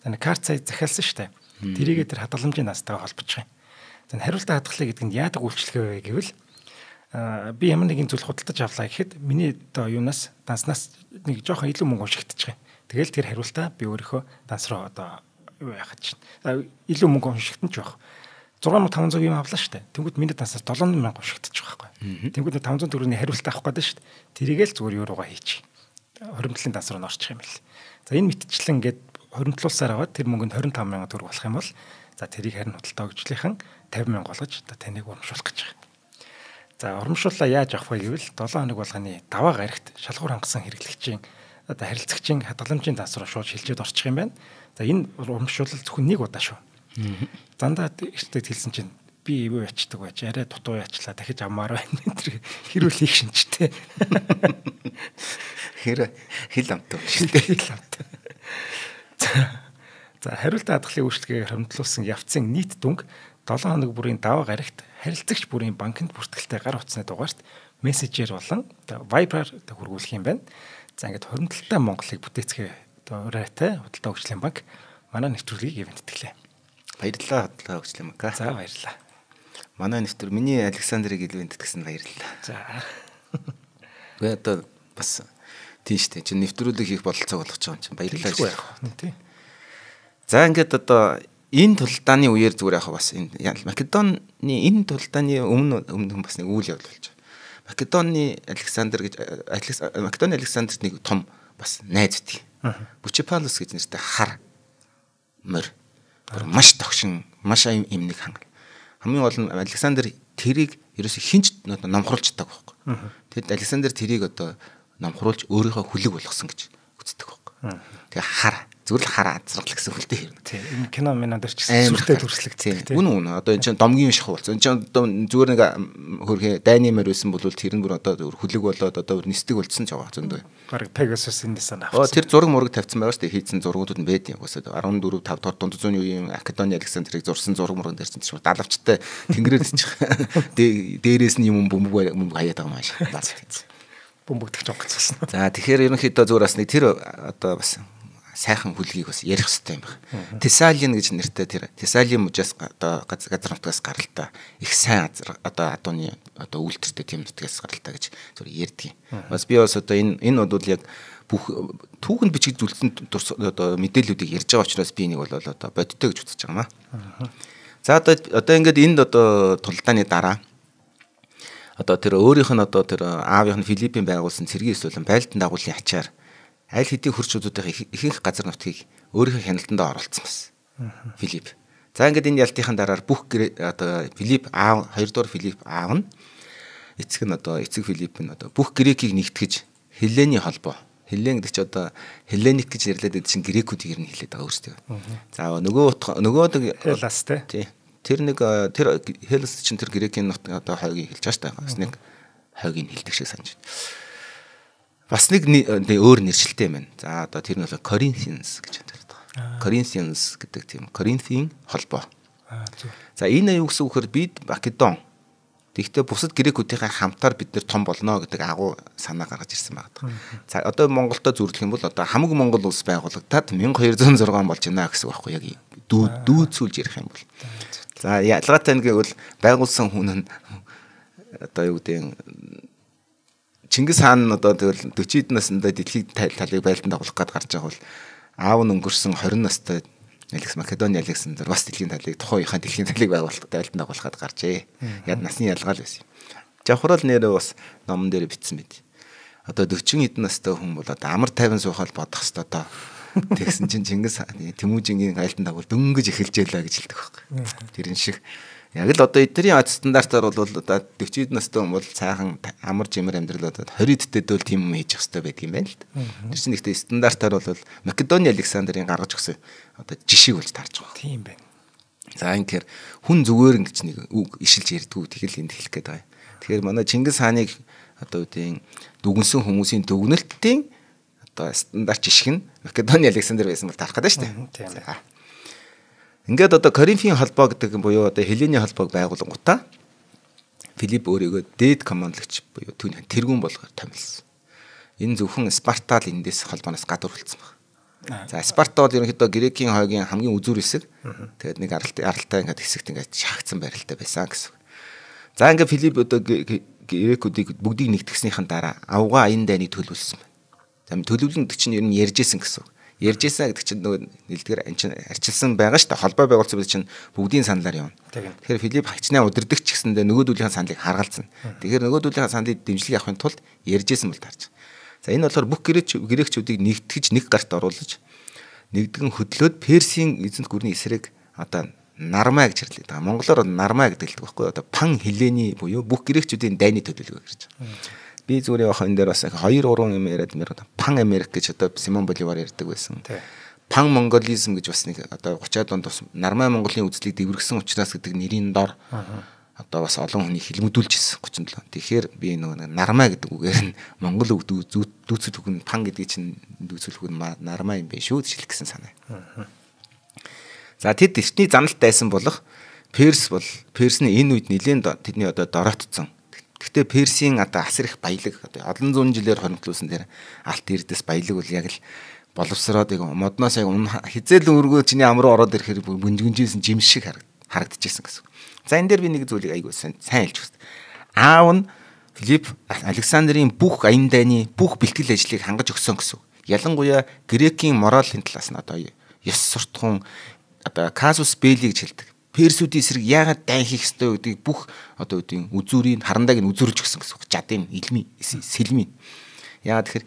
За карт сая захиалсан шүү дээ. Тэрийгээ тэр хадгаламжийн данстай холбож байгаа юм. За хариултын хадгалыг гэдэг нь яадаг үйлчлэгээ вэ гэвэл би ямар нэгэн зүйл худалдаж авлаа гэхэд миний одоо юунаас данснаас нэг жоохон илүү мөнгө уншигдчих юм. Тэгэл тэр хариултаа би өөрийнхөө данс руу одоо юу яахад чинь. Илүү мөнгө уншигдсан ч байх. 6500 юм авлаа шүү дээ. Тэнгүүд миний данснаас 7000 уншигдчих байхгүй. Тэнгүүд 500 төгрөгийн хариултаа авах гэдэг шүү дээ. Тэрийгээл зүгээр юуруугаа хийчих. Хоримтлалын данс руу орчих юм бэл. За энэ мэтчлэн ингээд хоримтлуулсаар аваад тэр мөнгөнд 25,000 төгрөг болох юм бол за тэрийг харин Худалдаа хөгжлийнхэн 50,000 болгож одоо таныг урамшуулах гэж байгаа. За урамшууллаа яаж авах вэ гэвэл 7 хоног болгоны даваа гарагт шалгуур хангасан хэрэглэгчийн одоо харилцагчийн хадгаламжийн данс руу шууд шилжээд орчих юм байна. За энэ урамшуулал зөвхөн нэг удаа шүү. Зандаа ихтэй хэлсэн чинь би ивэ ячдаг байж арай дутуу ячлаа дахиж авмаар байна. Тэр хэрүүл хийх шинжтэй. Хэл амтаа шүү дээ. Хэл амтаа. За хариулт даатгалын үйлчлэгээр хөрөмтлүүлсэн явцын нийт дүнг 7 хоног бүрийн даваа гарагт харилцагч бүрийн банкнд бүртгэлтэй гар утасны дугаарт мессежээр болон Viber-аар хургуулах юм байна. За ингээд хөрөмтөлтэй Монголыг бүтээцгээ урайтай худалдаа хөгжлийн банк манай нэвтрүүлгийг ивент итгэлээ. Баярлалаа худалдаа хөгжлийн банк. За баярлалаа. Манай нэвтрүүлэг миний Александрыг ивент итгэсэн баярлалаа. За. Гэ одоо бас тийм шүү дээ. Чи нэвтрүүлэг хийх бололцоог болгож байгаа юм чинь баярлалаа. Тийм. За ингээд одоо энэ тулдааны үеэр зүгээр яг бас энэ Македоны энэ тулдааны өмнө бас нэг үйл явдал болж байгаа. Македоны Александр гэж Македоны Александрт нэг том бас найз бий. Бучипалус гэж нэртэй хар морь. Маш тогшин, маш юм нэг хангал. Хамгийн гол нь Александр тэрийг ерөөсө хинч номхруулж чаддаг байхгүй. Тэгэд Александр тэрийг одоо номхруулж өөрийнхөө хүлэг болгосон гэж үздэг байхгүй. Тэгээ хар зүгээр л хараа азрал гэсэн хөлтэй хэрнэ. Тийм. Энэ кино минадэр ч сүртэй төрслөгдсөн. Үнэн. Одоо энэ чинь домгийн шах болсон. Энэ чинь одоо зүгээр нэг хөрхөө дайны мөр байсан бол тэр нь бүр одоо хүлэг болоод одоо нисдэг болцсон ч яваа зөндөө. Бараг Pegasus-ийн дэсэн авсан. Тэр зураг мураг тавьсан байгаа шүү дээ. Хийцэн зургуудад нь байдیں۔ Уусаад 14 5 дахь дунд зууны үеийн Македоны Александрыг зурсан зураг мураг дээр чинь далавчтай тэнгэрээр дээрээс нь юм бөмбөг хаяад байгаа маш. Бөмбөгдөх жонгоцсон. За тэгэхээр ерөнхийдөө зүгээр бас нэг тэр одоо бас сайхан хүлгийг бас ярих хэрэгтэй юм байна. Тесалиан гэж нэртэй тэр Тесалиан мужаас одоо газар нутгаас гаралтай их сайн одоо адууны одоо үйлдвэртэй тийм нутгаас гаралтай гэж зөв ярьдгийг. Бас би бас одоо энэ бол яг бүх түүхэнд бичигдүүлсэн одоо мэдээллүүдийг ярьж байгаа учраас би энийг бол одоо бодиттой гэж үзэж байгаа юм аа. За одоо ингээд энд одоо тулдааны дараа одоо тэр өөрийнх нь одоо тэр аавынх нь Филиппин байгуулсан цэргийн эсвэл байлдан дагуулын ачаар аль хэдийн хурцуудынхаа ихэнх газар нутгийг өөрийнхөө хяналтандаа оруулсан байна. Филипп. За ингээд энэ ялтынхаа дараар бүх одоо Филипп аав 2 дугаар Филипп аав нь эцэг нь одоо эцэг Филипп нь одоо бүх грекийг нэгтгэж Хеллени холбоо. Хеллен гэдэг чи одоо Хелленик гэж нэрлэдэг чинь грекүүдийг нь хэлээд байгаа өөрсдөө. За нөгөө Хелас тий. Тэр нэг тэр Хелас чинь тэр грекийн одоо хойгийг хэлж байгаа шүү дээ. Бас нэг хойгийг хэлдэг шиг санаж байна. Бас нэг өөр нэршилтэй юм байна. За одоо тэр нь бол Corinthians гэж байна. Corinthians гэдэг тийм Коринфийн холбоо. За энэ юу гэсэн үгээр бид Македон. Тэгэхдээ бусад грекүүдийнхээ хамтаар бид нэр том болно гэдэг агуу санаа гаргаж ирсэн байна. За одоо Монголдо зөвлөх юм бол одоо хамаг Монгол улс байгуулагдаад 1206 болж байна гэсэн үг байхгүй яг дүүцүүлж ярих юм бол. За ялгаатай нэг бол байгуулсан хүн нь одоо юу гэдэг Чингис хаан одоо тэгэл 40-д наснда дэлхийд талыг байлдан дагуулах гээд гарч байгаа бол аав нь өнгөрсөн 20 настай Македоны Александр бас дэлхийн талыг тухайн үеийн дэлхийн талыг байгуулах байлдан дагуулах гээд гарчээ. Яг насны ялгаа л байсан юм. Жавхрал нэрээ бас номон дээр бичсэн байд. Одоо 40 хэдэн настай хүн бол одоо амар тайван суухад бодох хэвээр одоо тэгсэн чинь Чингис хааны Тэмүүжингийн байлдан дагуул дөнгөж эхэлжээлээ гэж хэлдэг байхгүй. Тэрэн шиг яг л одоо эдний стандартаар бол одоо 40 настай хүн бол цаахан амар жимэр амьдрал одоо 20-д дэдэл тийм юм хийж явах хэрэгтэй байдаг юм байна л да. Тэр чинь ихтэй стандартаар бол Македоны Александрын гаргаж өгсөн одоо жишээг болж тарж байгаа. Тийм байна. За ингээр хүн зүгээр ингэж нэг үг ишилж ярьдгүй тэгэл энд хэлэх гээд байгаа. Тэгэхээр манай Чингис хааныг одоо үеийн дүгнсэн хүмүүсийн дүгнэлтийн одоо стандарт жишг нь Македоны Александр байсан бол тарах гэдэг шүү дээ. Ингээд одоо Коринфийн холбоо гэдэг буюу одоо Хеллени холбоог байгуулангуудаа Филипп өөрийгөө дээд командлагч буюу тэргүүн болгоор томилсон. Энэ зөвхөн Спартал эндээс холбооноос гадуур үлдсэн байна. За Спарта бол ерөнхийдөө грекийн хойгийн хамгийн үзүүр хэсэг. Тэгээд нэг аралтай ингээд хэсэгт ингээд шахагдсан байралтай байсан гэсэн. За ингээд Филипп одоо грекүүдийг бүгдийг нэгтгэснийхэн дараа авгаа аян дайныг төлөвлөсөн байна. За төлөвлөн гэдэг чинь ер нь ярьжсэн гэсэн. Ярьжсэн гэдэг чинь нөгөө нэлдгэр анчин арчилсан байгаа шүү дээ. Холбоо байгуулсан бид чинь бүгдийн саналаар явна. Тэгэхээр Филипп хачнаа удирдах ч гэсэндээ нөгөөдүүлийнхээ саналыг харгалзсан. Тэгэхээр нөгөөдүүлийнхээ саналыг дэмжлэг авахын тулд ярьжсэн бол таарч. За энэ болохоор бүх грекчүүдийг нэгтгэж нэг гарт оруулж нэгдгэн хөдлөөд Персийн эзэнт гүрний эсрэг одоо нармаа гэж хэрлээд байгаа. Монголоор нармаа гэдэг л байхгүй одоо пан Хеллени буюу бүх грекчүүдийн дайны төлөвлөгөө гэж. Би зүгээр явах энэ дээр бас 2 3 юм яриад мэрэг пан Америк гэж одоо Симон Боливар ярьдаг байсан. Пан Монголизм гэж бас нэг одоо 30-аад онд бас нармай Монголын үзлийг дэврэгсэн учраас гэдэг нэрийн дор одоо бас олон хүний хилмөдүүлж ирсэн 37. Тэгэхээр би нөгөө нармаа гэдэг үгээр нь Монгол үг дүүцэл үг нь пан гэдэг чинь дүүцэл үг нь нармаа юм биш шүү гэж хэлэх гэсэн санаа. За тэд эртний заналт дайсан болох Персний энэ үед нэлээд тэдний одоо дороотцсон. Гэхдээ Персийн одоо асар их баялаг одоо олон зуун жилээр хоримтлуулсан дээр алт эрдэс баялаг бол яг л боловсроод модноос яг хизээл өргөө чиний ам руу ороод ирэхээр бүнжгэнжсэн жим шиг харагдчихсан гэсэн. За энэ дээр би нэг зүйлийг айгуу сайн хэлж өгсөн. Аав нь Филипп Александрийн бүх аян дайны бүх бэлтгэл ажлыг хангаж өгсөн гэсэн. Ялангуяа Грекийн моралын талаас нь одоо ёс суртахуун одоо казус белли гэж хэлдэг. Персүүдийн эсрэг яагаад дайн хийх ёстой гэдгийг бүх одоо үүдийн үзүүрийн харандааг нь үзүүрж өгсөн гэсэн. Жадын илмийн сэлмийн. Яагаад тэгэхээр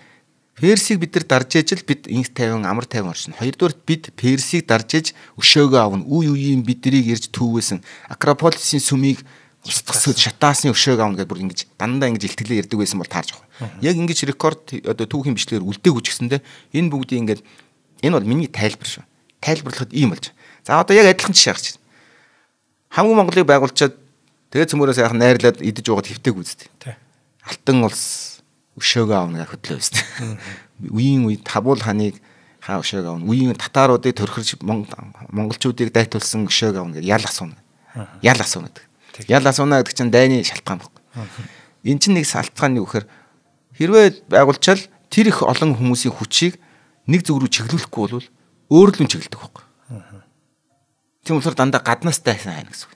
Персийг бид нар дарж ижил бид инх тайван амар тайван оршин. Хоёрдугаар бид Персийг дарж иж өшөөгөө авна. Үе үеийн биднийг ирж түүвэсэн Акрополисын сүмийг устгасад шатаасны өшөөг авна гэж бүр ингэж дандаа ингэж илтгэлээ ярьдаг байсан бол таарч байгаа. Яг ингэж рекорд одоо түүхийн бичлэгээр үлдээгүүч гэсэндээ энэ бүгдийг ингэж энэ бол миний тайлбар шүү. Тайлбарлахад ийм болж. За одоо яг адилхан жишээ гарч байна. Хамгийн Монголыг байгуулчаад тэгээ цөмөрөө сайхан найрлаад идэж уугаад хөвтэйг үзтээ. Алтан улс өшөөгөө авна гэж хөдлөө өстэй. Үеийн үед Табул ханыг хаа өшөөг авна. Үеийн татаруудыг төрхөрж монголчуудыг дайтуулсан өшөөг авна гэж ял асууна. Ял асууна гэдэг. Ял асууна гэдэг чинь дайны шалтгаан байхгүй. Эн чинь нэг шалтгаан нь юу гэхээр хэрвээ байгуулчаал тэр их олон хүмүүсийн хүчийг нэг зүг рүү чиглүүлэхгүй бол өөр л нь чиглэдэг байхгүй. Тийм болохоор дандаа гаднаас дайсан хайна гэсэн.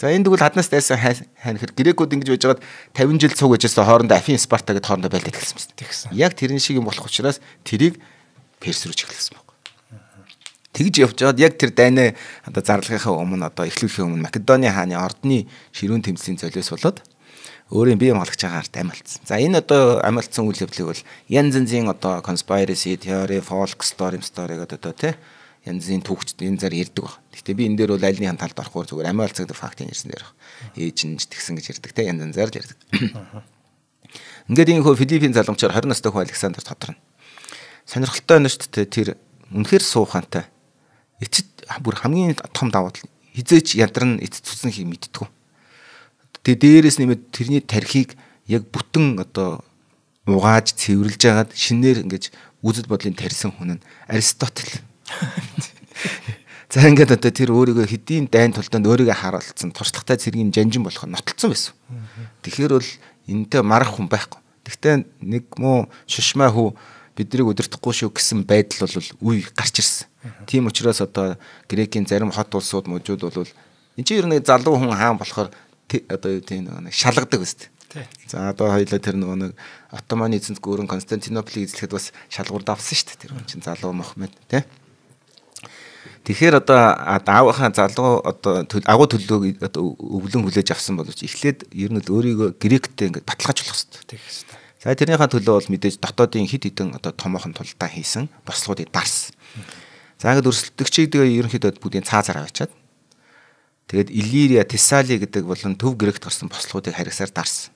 За энэ тэгвэл хаднаас дайсан хайна гэхэд грекүүд ингэж байж байгаад 50 жил цуг гэжсэн хоорондоо Афин Спарта гэдээ хоорондоо байлдаад эхэлсэн юм. Яг тэрэн шиг юм болох учраас тэрийг Перс рүү чиглэсэн байна. Тэгж явж байгаад яг тэр дайны одоо зарлахынхаа өмнө одоо эхлүүлэхийн өмнө Македоны хааны ордны ширүүн тэмцлийн золиос болоод өөрийн бие хамгаалагч ард амиалтсан. За энэ одоо амиалтсан үйл явдлыг бол янз янзын одоо conspiracy theory, folk story гэдэг одоо тий янзын түүхчд энэ зар ярьдаг баг. Гэхдээ би энэ дээр бол альны талд орохгүй зүгээр амиалцаг фактын ярьсан дээр баг. Ээж нь тэгсэн гэж ярьдаг те янз янзаар ярьдаг. Ингээд энэ хөө Филиппийн залгамчаар 20 настай хүн Александр тодорно. Сонирхолтой байна шүү дээ тэр үнэхээр суухантай. Эцэд бүр хамгийн том давуу тал хизээч ядарн эцэд цусан хийг мэдтгүү. Тэгээ дээрээс нэмээд тэрний тархийг яг бүтэн одоо угааж цэвэрлж агаад шинээр ингэж үзэл бодлын тарьсан хүн нь Аристотель. За ингээд одоо тэр өөрийгөө хэдийн дайн тулдаанд өөрийгөө харуулсан туршлагатай цэргийн жанжин болох нотолцсон байсан. Тэгэхээр бол энэтэй марах хүн байхгүй. Гэхдээ нэг муу шушмаа хүү биднийг удирдахгүй шүү гэсэн байдал бол үе гарч ирсэн. Тийм учраас одоо Грекийн зарим хот улсууд мужууд бол энэ чинь ер нь залуу хүн хаан болохоор одоо тийм нэг шалгадаг үст. За одоо хоёлаа тэр нэг Отtomаны эзэнт гүрэн Константинополийг эзлэхэд бас шалгуур давсан шүү дээ. Тэр хүн чинь залуу Мохаммед тий. Тэгэхээр одоо аавынхаа залуу одоо агуу төлөөг одоо өвлөн хүлээж авсан боловч эхлээд ер нь өөрийгөө гректэй ингээд баталгаажуулах хэрэгтэй. За тэрнийхээ төлөө бол мэдээж дотоодын хид хідэн одоо томоохон тулдаа хийсэн бослогуудыг дарсан. За ингээд өрсөлдөгчийг ерөнхийдөө бүгдийн цаазаар аваачаад тэгээд Иллирия, Тессали гэдэг болон төв Грект гарсан бослогуудыг харьяасаар дарсан.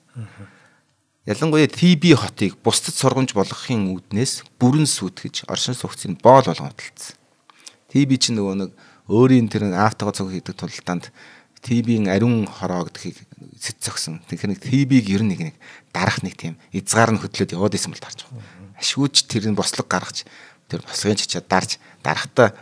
Ялангуяа Фиби хотыг бусдад сургамж болгохын үүднээс бүрэн сүйтгэж оршин суугчийн боол болгон хөдөлсөн. Фиби ч нөгөө нэг өөрийн тэр аавтайгаа цуг хийдэг тулдаанд Фибийн ариун хороо гэдгийг сэт зогсон. Тэгэхээр нэг Фибиг ер нь нэг дарах нэг тийм эзгаар нь хөдлөөд яваад исэн бол тарж байгаа. Ашгүйч тэрний бослог гаргаж тэр бослогын чичээд дарж дарахтаа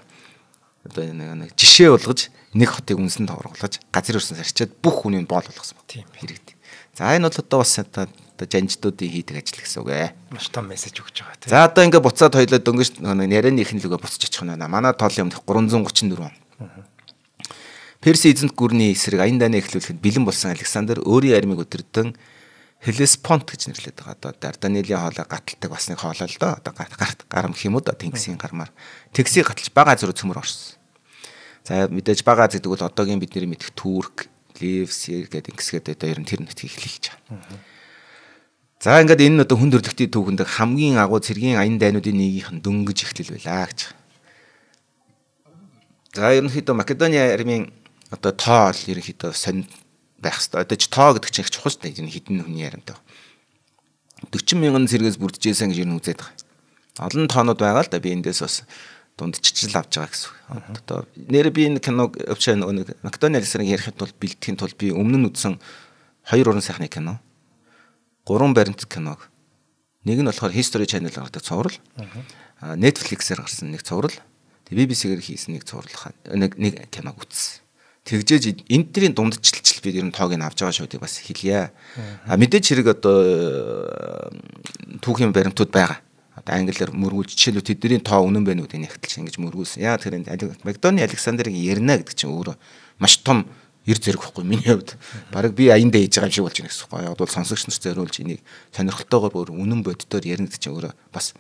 одоо нэг жишээ болгож нэг хотыг үнсэнд оруулж газар өрсөн сарчаад бүх хүний боол болгосон баг. Тийм хэрэгтэй. За энэ бол одоо бас одоо жанждуудын хийдэг ажил гэсэн үг ээ. Маш том мессеж өгч байгаа тийм. За одоо ингээд буцаад хоёлоо дөнгөж ярианы ихэнлүгөө буцаж очих нь байна. Манай тоолын өмнөх 334 он. Перси эзэнт гүрний эсрэг аян дайны эхлүүлэхэд бэлэн болсон Александр өөрийн армийг өдөрдөн Хеллеспонт гэж нэрлэдэг. Одоо Дарданелийн хоолой гаталдаг бас нэг хоолой л доо. Одоо гарам гэх юм уу тэнгисийн гармаар тэгсийг гаталж бага зүрх цөмөр орсон. За мэдээж бага гэдэг бол одоогийн бидний мэдэх Турк, Ливс гэдэг ингэсгээд одоо ер нь тэр нутгийг эхлэх гэж байгаа. За ингээд энэ одоо хүн төрлөختийн түүхэнд хамгийн агуу цэргийн аян дайнуудын нэгийнх нь дөнгөж эхлэл байлаа гэж. За ерөнхийдөө Македоны армийн одоо тоол ерөнхийдөө сонь байх хэрэгтэй. Одоо ч тоо гэдэг чинь их чухал шүү дээ. Энэ хідэн хүний яриантай. 40,000 цэргээс бүрдчихсэн гэж ер нь үзээд байгаа. Олон тоонууд байгаа л да. Би эндээс бас дундчилж авч байгаа гэсэн үг. Одоо нэр би энэ киног өвчөө нэг Македони Александрыг ярихад бол бэлтгэхийн тулд би өмнө нь үзсэн 2 уран сайхны кино, 3 баримт киног. Нэг нь болохоор History Channel гардаг цуврал. Netflix-ээр гарсан нэг цуврал. BBC-гээр хийсэн нэг цуврал нэг киног үзсэн. Тэгжээж энэ төрлийн дундчилж бид ер нь тоог нь авч байгаа шүү дээ бас хэлье. Мэдээж хэрэг одоо түүхийн баримтууд байгаа. Одоо англиар мөргүүлж жишээлбэл тэдний тоо үнэн байна үүдийг нягтлж ингэж мөргүүлсэн. Яа тэр Македони Александрыг ярина гэдэг чинь өөрөө маш том эр зэрэг хөхгүй миний хувьд. Бараг би аяндаа хийж байгаа юм шиг болж байна гэсэн үг. Яг бол сонсогч нарт зориулж энийг сонирхолтойгоор өөр үнэн боддоор ярина гэдэг чинь өөрөө бас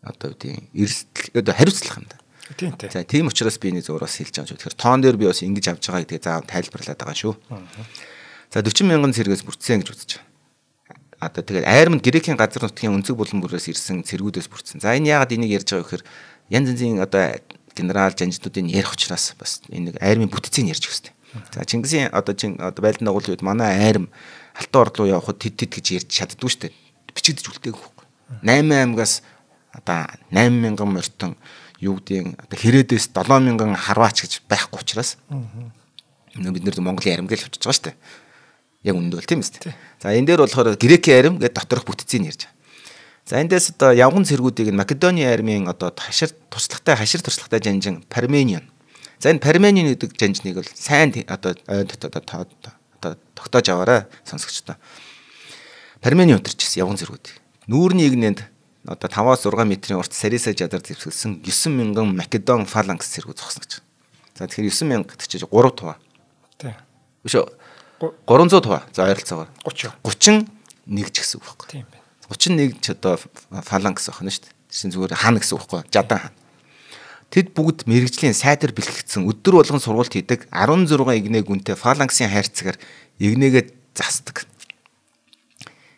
одоо үгүй эрсдэл одоо хариуцлах юм да. Тийм тийм. За тийм учраас би энийг зураас хэлж байгаа юм шүү. Тэгэхээр тоон дээр би бас ингэж авч байгаа гэдгийг заавал тайлбарлаад байгаа шүү. За 40 мянган цэргээс бүрдсэн гэж үзэж байна. Одоо тэгээд айрманд Грекийн газар нутгийн өнцөг булан бүрээс ирсэн цэргүүдээс бүрдсэн. За энэ яагаад энийг ярьж байгаа вэ гэхээр янз янзын одоо генерал жанжнуудын ярих учраас бас энэ айрмын бүтцийг ярьж өгсөн. За Чингисийн одоо байлдан дагуулын үед манай айрам Алтан орд руу явхад тэд гэж ярьж чаддгүй шүү дээ. Бичигдэж үлдээх байхгүй. 8 аймагаас одоо 8000 морьтон юу гэдгийг одоо хэрээдээс 7000 харваач гэж байхгүй учраас бид нэр Монголын айрам гэж очиж байгаа шүү дээ. Яг үндэ бол тийм ээ. За энэ дээр болохоор Грекийн айрам гэдэг доторх бүтцийг ярьж байгаа. За эндээс одоо явган цэргүүдийг Македони айрмын одоо туршлагатай жанжин Парменион. За энэ Парменион гэдэг жанжныг бол сайн одоо тогтоож аваарай сонсогчдоо. Парменион өдөрчсэн явган цэргүүд. Нүүрний игнэнд одоо 5-6 метрийн урт Сариса жадар зэвсгэлсэн 9000 Македон фаланкс цэргүүд зогсно гэж. За тэгэхээр 9000 гэдэг чинь 3 туваа. Тийм. Биш үү? 300 туваа. За ойролцоогоор 31 ч гэсэн үг байхгүй. Тийм байна. 31 ч одоо фаланкс байна шүү дээ. Тэсийн зүгээр хаана гэсэн үг байхгүй. Жадан хаана. Тэд бүгд мэрэгжлийн сайдэр бэлтгэгдсэн өдөр болгон сургалт хийдэг 16 игнээ гүнтэй фаланксын хайрцагаар игнээгээ засдаг.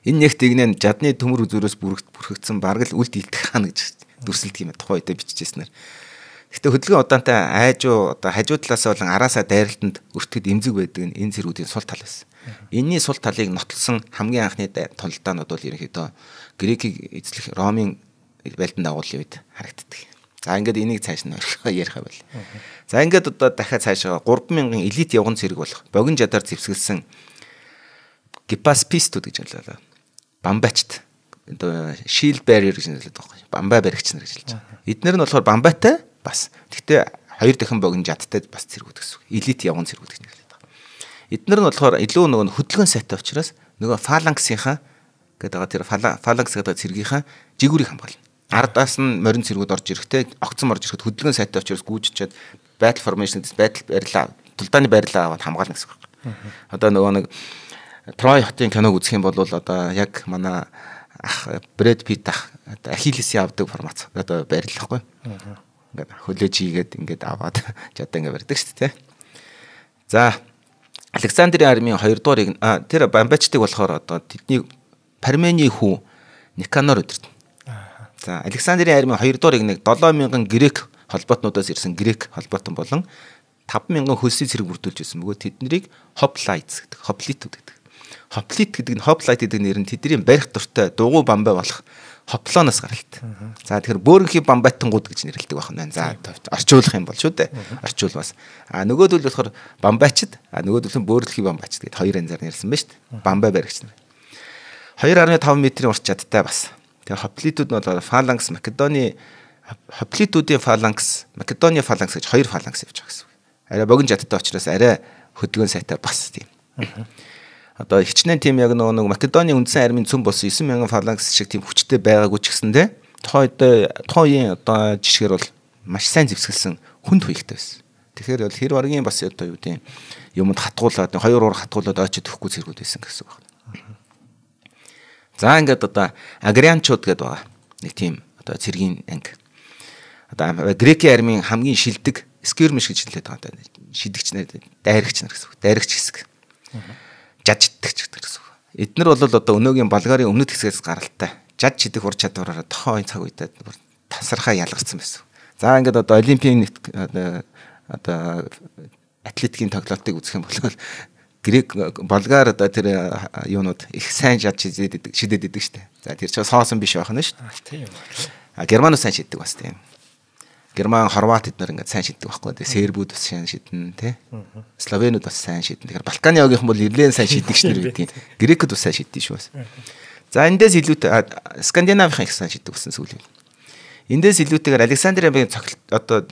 Энэ нэгт игнээ жадны төмөр үзүүрээс бүрхэгдсэн бараг л үлд илтгэх хаана гэж дүрсэлдэг юм тухай үедээ бичижсэн нэр. Гэхдээ хөдөлгөөн удаантай айжуу одоо хажуу талаас болон араасаа дайралтанд өртгөд эмзэг байдаг нь энэ цэргүүдийн сул тал байсан. Энийний сул талыг нотлсон хамгийн анхны тулдаанууд бол ерөнхийдөө Грекийг эзлэх Ромын байлдан дагуулын үед харагддаг. За ингээд энийг цааш нь ярих байл. За ингээд одоо дахиад цаашаа 3000 элит явган цэрэг болох богино жадар зэвсгэлсэн Гипаспистууд гэж хэлээ. Бамбачт одоо shield barrier гэж нэрлэдэг байхгүй. Бамбай баригч нар гэж хэлж байгаа. Эднэр нь болохоор бамбайтай бас. Гэхдээ 2 дахин богино жадтай бас цэргүүд гэсэн үг. Элит явган цэргүүд гэж нэрлэдэг байгаа. Эднэр нь болохоор илүү нөгөө хөдөлгөөн сайтай учраас нөгөө фаланксынхаа гэдэг тэр фаланкс гэдэг цэргийнхаа жигүүрийг хамгаална. Ардаас нь морин цэргүүд орж ирэхдээ огцон орж ирэхэд хөдөлгөөн сайтай учраас гүйжчихэд battle formation-д battle барилаа тулдааны барилаа аваад хамгаална гэсэн үг. Одоо нөгөө нэг Трой хотын киног үзэх юм бол одоо яг манай ах Брэд Питт ах Ахиллесийн авдаг формат одоо барилахгүй. Ингээд хөлөөж хийгээд ингээд аваад жадаа ингээд барьдаг шүү дээ. За Александрийн армийн 2 дугаар тэр бамбачтыг болохоор одоо тэдний Пармени хүү Никанор өдөрт. За Александрийн армийн 2 дугаар игнэг 7000 грек холбоотнуудаас ирсэн грек холбоотон болон 5000 хөлсийн цэрэг бүрдүүлж байсан бөгөөд тэднийг хоплайтс гэдэг хоплитууд гэдэг. Хоплит гэдэг нь хоплайт гэдэг нэр нь тэдний барих дуртай дугуй бамбай болох хоплооноос гаралтай. За тэгэхээр бөөрөнхий бамбайтангууд гэж нэрлэдэг байна. За орчуулах юм бол шүү дээ. Орчуулбас. Нөгөөдөл болохоор бамбайчд, нөгөөдөл нь бөөрөлхий бамбайчд гэдэг 2 янзаар нэрлсэн байна шүү дээ. Бамбай баригч нар. 2.5 метрийн урт чадтай бас. Тэгээ хоплитууд нь бол фаланкс Македони хоплитуудын фаланкс Македони фаланкс гэж 2 фаланкс явж байгаа гэсэн үг. Арай богино чадтай учраас арай хөдөлгөөн сайтай бас тийм. Одоо хичнээн тим яг нэг Македоны үндсэн армийн цөм болсон 9000 фаланкс шиг тийм хүчтэй байгаагүй ч гэсэндээ тооёын одоо жишгээр бол маш сайн зэвсгэлсэн хүнд хуйгтай байсан. Тэгэхээр бол хэр баргийн бас одоо юу гэдэг юмд хатгуулаад 2 уур хатгуулаад очиж төвхгүй зэргүүд байсан гэсэн үг байна. За ингээд одоо агрианчууд гэдэг байгаа. Нэг тийм одоо цэргийн анги. Одоо Грекийн армийн хамгийн шилдэг скирмиш гэж хэлээд байгаа. Шидэгч нар, дайрагч нар гэсэн үг. Дайрагч хэсэг. Жажддаг гэсэн үг. Эднэр бол одоо өнөөгийн Болгарын өмнөд хэсгээс гаралтай. Жаж шидэх ур чадвараараа тохоо цаг үедээ тасархаа ялгарсан байсан. За ингээд одоо олимпийн одоо атлетикийн тоглолтыг үзэх юм бол Грек Болгар одоо тэр юунууд их сайн жаж шидэд идэг штэ. За тэр чинь соосон биш байх нь штэ. Тийм. Германууд сайн шиддэг бас тийм. Герман, Хорват эднэр ингээд сайн шиддэг байхгүй. Тэгээ сербүүд бас сайн шиднэ тий. Словенууд бас сайн шиднэ. Тэгэхээр Балканы явгийнхан бол Ирланд сайн шиддэг шнэр байдгийг. Грекүүд бас сайн шиддэг шүү бас. За эндээс илүүтэй Скандинавийн их сайн шиддэг болсон сүүлийн. Эндээс илүүтэйгээр Александрийн цогт одоо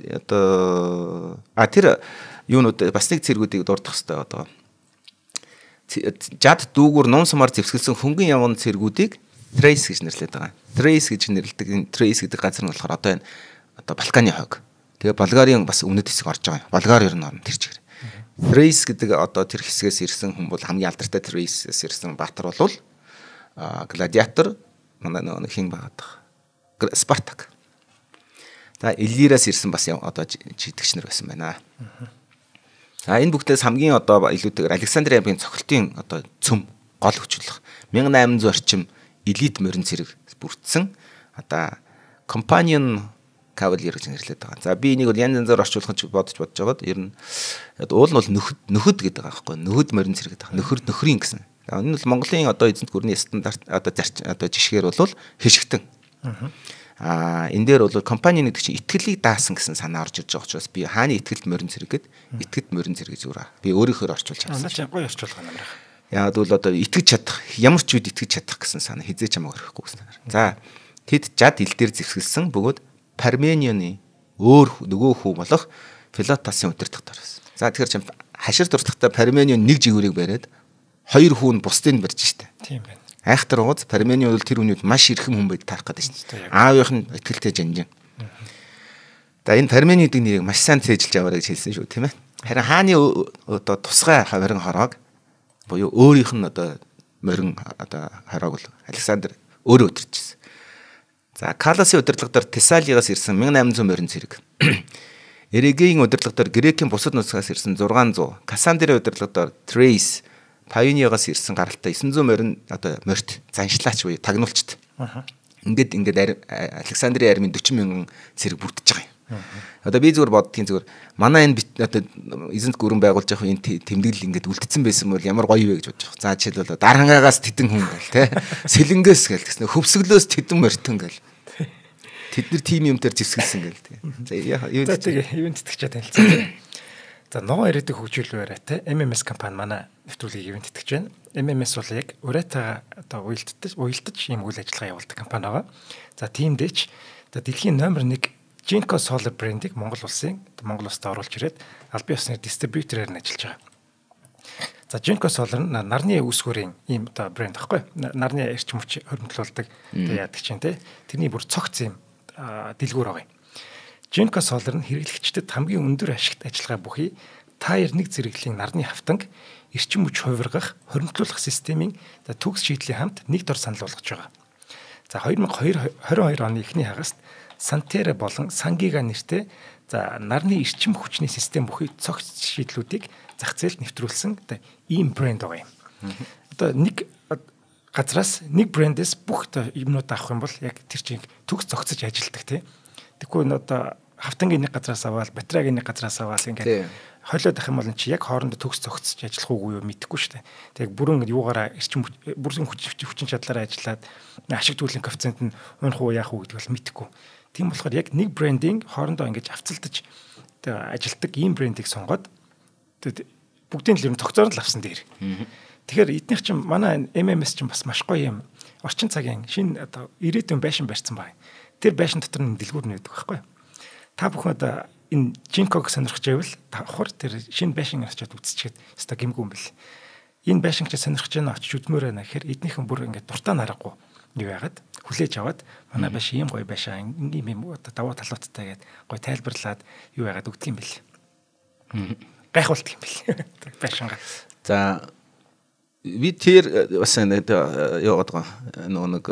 тэр юунууд бас нэг цэргүүдийг дурдах хэвээр одоо жад дүүгүр ном сумаар зэвсгэлсэн хөнгөн явган цэргүүдийг Thrace гэж нэрлэдэг байгаа. Thrace гэж нэрлэдэг. Энэ Thrace гэдэг газар нь болохоор одоо энэ одоо Балканы хойг. Тэгээ Болгарын бас өмнөд хэсэг орж байгаа юм. Болгар ер нь орно тэр чигээр. Thrace гэдэг одоо тэр хэсгээс ирсэн хүн бол хамгийн алдартай Thrace-с ирсэн баатар бол гладиатор манай нэг хин байгаад байгаа. Спартак. За Иллираас ирсэн бас одоо жидэгч нар байсан байна. За энэ бүгдээс хамгийн одоо илүүтэйгээр Александрийн цохилтын одоо цөм гол хүчлэх 1800 орчим элит морин цэрэг бүрдсэн одоо Companion Cavalier гэж нэрлэдэг байгаа. За би энийг бол янз янзаар орчуулах гэж бодож байгаад ер нь уул нь бол нөхөд гэдэг байгаа байхгүй. Нөхөд морин цэрэг гэдэг. Нөхрийн гэсэн. За энэ бол Монголын одоо эзэнт гүрний стандарт одоо жишгээр бол хэшигтэн. Энэ дээр бол компани гэдэг чинь итгэлийг даасан гэсэн санаа орж ирж байгаа учраас би хааны итгэлт морин цэрэг гэд итгэд морин цэрэг зүгээр. Би өөрийнхөө орчуулж чадсан. Наач гоё орчуулга намрах. Яг бол одоо итгэж чадах, ямар ч үед итгэж чадах гэсэн санаа хизээч хамаагүй өрөхгүй гэсэн. За тэд жад ил дээр зэвсгэлсэн бөгөөд Парменионы өөр нөгөө хүү болох Филатасын удирдахтар байсан. За тэгэхээр чи хашир дуртахтаа Парменион нэг жигүүрийг бариад хоёр хүү нь бусдыг барьж штэ. Тийм байна. Айхтар ууз Парменион бол тэр үнэд маш ирхэн хүн байд таарах гэдэг штэ. Аавынх нь итгэлтэй жанжин. За энэ Парменидыг нэрийг маш сайн цээжилж аваарай гэж хэлсэн шүү тийм ээ. Харин хааны одоо тусгай хавиран хороог буюу өөрийнх нь одоо морин одоо хороог бол Александр өөрөө өдөрчсөн. За Каласын удирдлагаар Тесалигаас ирсэн 1800 морин цэрэг. Эрегеийн удирдлагаар Грекийн бусад нутгаас ирсэн 600, Кассандрийн удирдлагаар Thrace, Паиониагаас ирсэн гаралтай 900 морин одоо морьт заншлаач буюу тагнуулчт. Ингээд Александрийн армийн 40 мянган цэрэг бүрдэж байгаа юм. Одоо би зүгээр боддгийн зүгээр манай энэ одоо эзэнт гүрэн байгуулж явах энэ тэмдэглэл ингээд үлдсэн байсан бол ямар гоё вэ гэж бодож байгаа. За жишээлбэл дарангаагаас тедэн хүн гэл те сэлэнгээс гэл гэсэн хөвсгөлөөс тедэн морьтон гэл тэд нар тим юмтер зэвсгэлсэн гэл те. За юу ивент тэтгэж танилцсан. За ногоо ирээдүйг хөгжүүлвэрэ те MMS компани манай нэвтрүүлгийг ивент тэтгэж байна. MMS бол яг урайтаа одоо уялдаж ийм үйл ажиллагаа явуулдаг компани байгаа. За тиймдээч дэлхийн номер 1 Jinko Solar брендийг Монгол улсын Монгол улсад оруулж ирээд аль бие усны дистрибьюторээр нь ажиллаж байгаа. За Jinko Solar нь нарны үүсгүүрийн ийм одоо брэнд аахгүй. Нарны эрчим хүч хоригдлуулдаг одоо яадаг чинь те. Тэрний бүр цогц ийм дэлгүүр байгаа юм. Jinko Solar нь хэрэглэгчдэд хамгийн өндөр ашигт ажиллагаа бүхий Tier 1 зэрэглэлийн нарны хавтанг эрчим хүч хувиргах хоригдлуулах системийн төгс шийдлийн хамт нэг дор санал болгож байгаа. За 2022 оны эхний хагаст Сантера болон Сангига нэртэй за нарны эрчим хүчний систем бүхий цогц шийдлүүдийг зах зээлд нэвтрүүлсэн ийм брэнд байгаа юм. Одоо нэг газраас нэг брэндээс бүх юмнууд авах юм бол яг тэр чинь төгс зогцож ажилтдаг тий. Тэгэхгүй н одоо хавтангийн нэг газраас аваад батарейгийн нэг газраас аваад ингээд хойлоод ах юм бол чи яг хоорондоо төгс зогцож ажиллах уугүй юу мэдэхгүй шүү дээ. Тэг бүрэн юугаараа эрчим бүрэн хүчин чадлаараа ажиллаад ашиг дүүлэн коэффициент нь унах уу яах уу гэдэг бол мэдэхгүй. Тийм болохоор яг нэг брендинг хоорондоо ингэж авцалдаж ажилтдаг ийм брендийг сонгоод бүгдийн л ер нь тогтоорол авсан дээр. Тэгэхээр эднийх чинь манай MMS чинь бас маш гоё юм. Орчин цагийн шинэ одоо ирээдүйн байшин барьсан байна. Тэр байшин дотор нь дэлгүүр нь байдаг байхгүй. Та бүхэн одоо энэ Jinko-г сонирхож байвал давхар тэр шинэ байшин очиод үзчихээд өстой гимгүй юм бэл. Энэ байшин ч сонирхож байна очиж үзмээр байна гэхээр эднийхэн бүр ингээд дуртай нарахгүй юу яагаад хүлээж аваад манай байшин ийм гоё байшин ингийн юм одоо даваа талууттай гээд гоё тайлбарлаад юу яагаад өгдөг юм бэл. Гайхуулдаг юм бэл байшингаа. За би тэр бас яваад байгаа нэг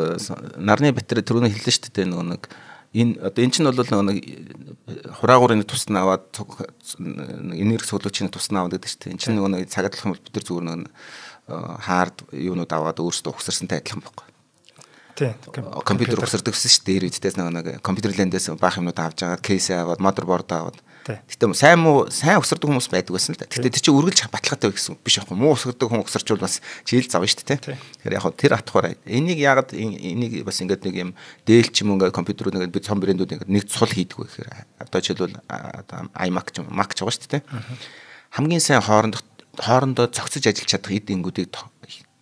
нарны батарей түрүүний хэллээ шүү дээ нэг энэ одоо эн чинь бол нэг хураагуурын тусна аваад энерги цуглуулчны тусна аваад гэдэг шүү дээ. Эн чинь нэг цагаатлах юм бол бид нар зүгээр нэг хард юунууд аваад өөрсдөө ухсарсантай адилхан байхгүй. Тийм. Компьютер ухсардаг гэсэн шүү дээ. Ирээдүйдээс нэг компьютер лендээс баах юмнууд авч агаад кейс аваад motherboard аваад Гэтэ сайн өсөрдөг хүмүүс байдаг байсан л да. Гэтэ тэр чинь үргэлж баталгаатай гэсэн биш яг муу өсөрдөг хүн өсөрчвол бас жийл зав шүү дээ. Тэгэхээр яг тэр атгаараа энийг яагаад энийг бас ингээд нэг юм дээлч юм ингээд компьютерүүд ингээд бид цом брэндүүд ингээд нэг цул хийдэг вэ гэхээр одоо жишээлбэл iMac ч Mac ч байгаа шүү дээ. Хамгийн сайн хоорондоо цогцож ажиллаж чадах эд ингүүдийг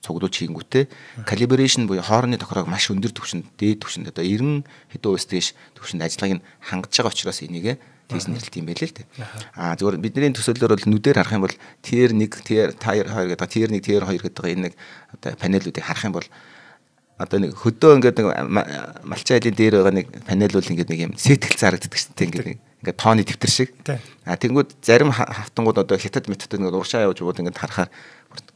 цуглуулж хийнгүүтээ calibration буюу хоорондын тохироог маш өндөр түвшинд дээд түвшинд одоо 90 хэдэн увс дэш түвшинд ажиллагааг нь хангаж байгаа учраас энийг тийс нэрлэлт юм байлээ л дээ. Зөвхөн бидний төсөөллөөр бол нүдээр харах юм бол tier 1, tier 2 гэдэг tier 1, tier 2 гэдэг энэ нэг одоо панелуудыг харах юм бол одоо нэг хөдөө ингээд нэг малчин айлын дээр байгаа нэг панел бол ингээд нэг юм сэтгэл зарагддаг шүү дээ. Ингээд тооны дэвтэр шиг. Тэнгүүд зарим хавтангууд одоо хятад метод ингээд уршаа явж бод ингээд харахаар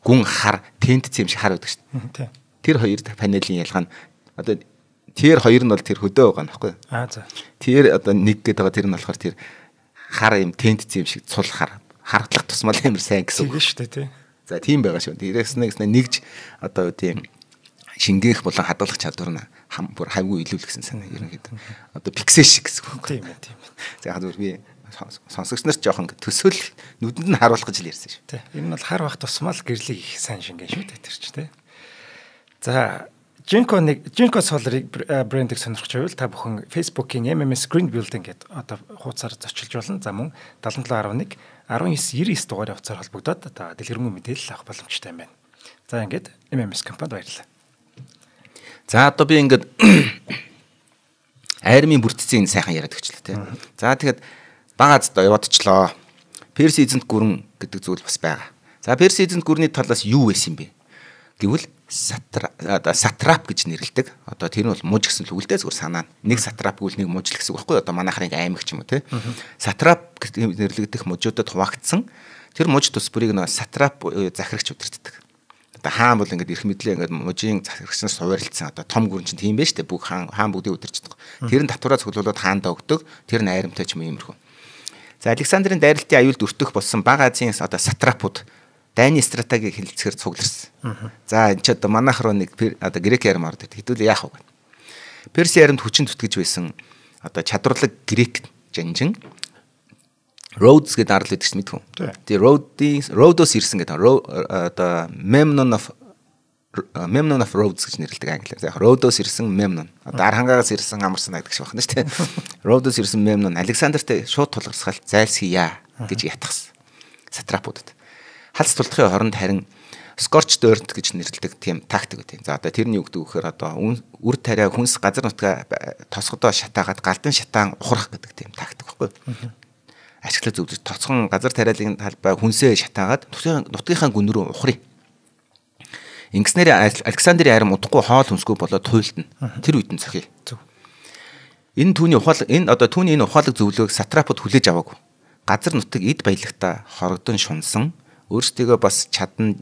гүн хар тентц юм шиг хар байдаг шүү дээ. Тэр хоёр панелийн ялгаа нь одоо tier 2 нь бол тэр хөдөө байгаа нөхгүй. За. Tier одоо 1 гэдэг байгаа тэр нь болохоор тэр хар юм тентц юм шиг цул харгалах тусмал амар сайн гэсэн үг шүү дээ тий. За тийм байгаа шүү. Тэрээс нэгж одоо тийм шингээх болон хадгалах чадвар нь бүр хайгуу илүүлэх гэсэн санаа ерөнхийдөө. Одоо пиксел шиг гэсэн үг. Тийм. За яг зөв би сонсогч нарт жоохон төсөөл нүдэнд нь харуулах гэж л ярьсан шүү. Тий. Энэ бол хар бах тусмал гэрлийг их сайн шингэн шүү дээ тэр ч тий. За Jinko Solar брендийг сонирхож байвал та бүхэн Facebook-ийн MMS Green Building гэдэг одоо хуудасаар зочилж болно. За мөн 7711 1999 дугаарыг хуудасаар холбогдоод одоо дэлгэрэнгүй мэдээлэл авах боломжтой юм байна. За ингээд MMS компанид баярлалаа. За одоо би ингээд айрмын бүрдцийн сайхан яриад өгчлээ тий. За тэгэхэд багаас одоо яваадчлаа. Перс эзэнт гүрэн гэдэг зүйл бас байгаа. За перс эзэнт гүрний талаас юу байсан юм бэ? Гэвэл сатрап гэж нэрлэдэг. Одоо тэр нь бол муж гэсэн л үгэлдээ зүгээр санаа. Нэг сатрап гэвэл нэг муж л гэсэн үг байхгүй. Одоо манайхаар ингээ аймаг ч юм уу тий. Сатрап гэдэг нэрлэгдэх мужуудад хуваагдсан. Тэр муж тус бүрийг нэг сатрап захирагч удирддаг. Одоо хаан бол ингээд эрх мэдлээ ингээд мужийн захирагчнаас суваарилсан. Одоо том гүрэн чинь тийм байж тээ. Бүх хаан бүгдийг удирчдаг. Тэр нь татвараа цуглуулад хаандаа өгдөг. Тэр нь айрамтай ч юм иймэрхүү. За Александрын дайралтын аюулд өртөх болсон Бага Азийн одоо сатрапууд дайны стратегийг хэлэлцэхээр цугларсан. За энэ ч одоо манайх руу нэг одоо грек ярим ордог. Хэдүүл яах вэ? Перс яринд хүчин зүтгэж байсан одоо чадварлаг грек жанжин Rhodes гэдэг арал гэдэг чинь мэдхүү. Тэгээ Rhodos ирсэн гэдэг одоо Memnon of Rhodes гэж нэрлэдэг англиар. Яг Rhodos ирсэн Memnon. Одоо Архангаас ирсэн амарсан гэдэг шиг байна шүү дээ. Rhodos ирсэн Memnon Александртай шууд тулгарсгаал зайлсхийя гэж ятгсан. Сатрапуудад. Халс тулдахын оронд харин Scorched Earth гэж нэрлэдэг тийм тактик үү. За одоо тэрний үг гэхээр одоо үр тариа хүнс газар нутгаа тосгодоо шатаагаад галдан шатаан ухрах гэдэг тийм тактик байхгүй. Ашиглаж зөвлөж тоцгон газар тариалын талбай хүнсээ шатаагаад нутгийнхаа гүн рүү ухрыг. Ингэснээр Александрын арим удахгүй хоол хүнсгүй болоод туйлдна. Тэр үед нь цохиё. Энэ түүний ухаалаг зөвлөгөөг сатрапууд хүлээж аваагүй. Газар нутаг эд баялагта хорогдон шунсан, өөрсдийгөө бас чадна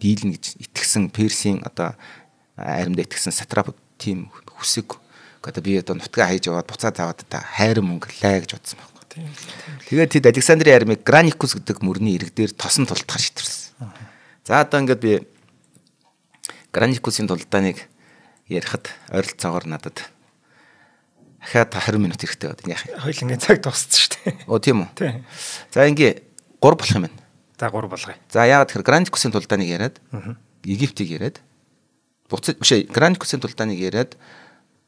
дийлнэ гэж итгэсэн Персийн одоо аримд итгэсэн сатрапууд тийм хүсэг. Одоо би одоо нутгаа хайж аваад буцаад аваад та хайр мөнгөлээ гэж бодсон байна. Тэгээд тэд Александрын армийг Граникус гэдэг мөрний ирэг дээр тосон тулдахаар шийдвэрсэн. За одоо ингээд би Граникусын тулдааныг ярихад ойролцоогоор надад дахиад 20 минут хэрэгтэй байна. Хоёул ингээд цаг дууссан шүү дээ. Оо тийм үү. Тийм. За ингээд 3 болох юм байна. За 3 болгоё. За яагаад тэгэхээр Граникусын тулдааныг яриад Египтийг яриад буцаж Граникусын тулдааныг яриад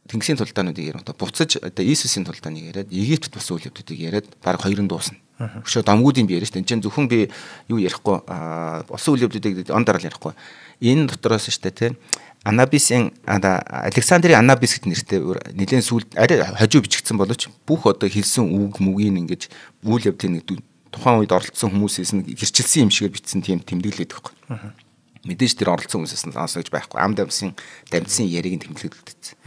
Тэнгисийн тулдаануудыг яриад буцаж одоо Иесусийн тулдааныг яриад Египтэд бас үйл явдлуудыг яриад баг хоёрын дуусна. Өшөө домгуудын би яриа шүү дээ. Энд чинь зөвхөн би юу ярихгүй улсын үйл явдлуудыг он дараал ярихгүй. Энэ дотроос шүү дээ тийм Анабисын Александрийн Анабис гэдэг нэртэй нэлээд сүүлд арай хожуу бичигдсэн боловч бүх одоо хэлсэн үг мүгийн ингэж үйл явдлын нэг тухайн үед оролцсон хүмүүсээс нь гэрчилсэн юм шиг бичсэн тийм тэмдэглээд байхгүй. Мэдээж тэр оролцсон хүмүүсээс нь сонсож байхгүй. Амд амсын дамжсан яриг нь тэмдэглэдэг.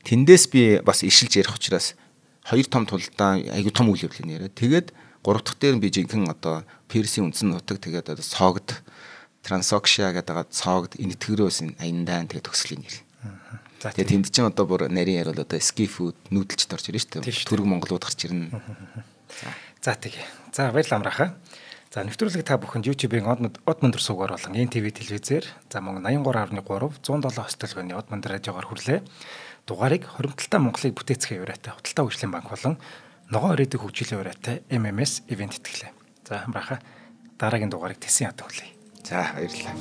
Тэндээс би бас ишилж ярих учраас хоёр том тулдаан аягүй том үйл явдлыг яриад тэгээд гурав дахь дээр би жинхэнэ одоо Персийн үндсэн нутаг тэгээд одоо Согд Трансокшиа гэдэг цоогд энэтгэрөөс аяндаа тэгээд төгслийн нэр. Тэгээд тэнд чинь одоо бүр нарийн ярил одоо скифүүд нүүдэлчд орж ирнэ шүү дээ. Түрэг монголууд гарч ирнэ. За тэгээ. За баярлалаа амрахаа. За нэвтрүүлэг та бүхэнд YouTube-ийн од мөндөр суугаар болон NTV телевизээр за мөн 83.3 107 хостолгооны од мөндөр радиогоор хүрлээ. Дугаарыг хоримтлалтай Монголыг бүтээцгээ юуратай худалдаа хөгжлийн банк болон ногоон ирээдүйг хөгжүүлэх ураатай MMS ивент итгэлээ. За хамрааха дараагийн дугаарыг тэсэн яддаг хүлээе. За баярлалаа.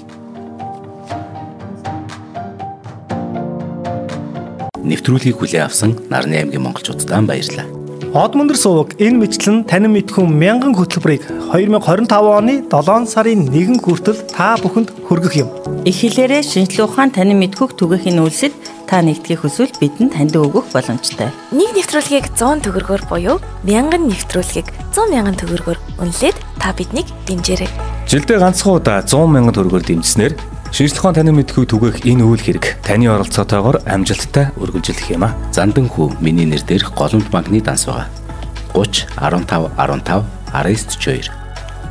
Нэвтрүүлгийг хүлээн авсан Нарны аймгийн монголчуудаа баярлалаа. Од мөндөр суваг энэ мэтлэн танин мэдхүн 1000 хөтөлбөрийг 2025 оны 7 сарын 1 хүртэл та бүхэнд хүргэх юм. Их хэлээрээ шинжлэх ухаан танин мэдхүг түгээхийн үйлсэд та нэгтгэх хүсвэл бидэнд танд өгөх боломжтой. Нэг нэвтрүүлгийг 100 төгрөгөөр буюу 1000 нэвтрүүлгийг 100,000 төгрөгөөр үнэлээд та биднийг дэмжээрэй. Жилдээ ганцхан удаа 100,000 төгрөгөөр дэмжснээр шинжлэх ухаан танин мэдхүг түгээх энэ үйл хэрэг таны оролцоотойгоор амжилттай үргэлжлэх юм а. Зандан хүү миний нэр дээрх голомт банкны данс байгаа. 30 15 15 1942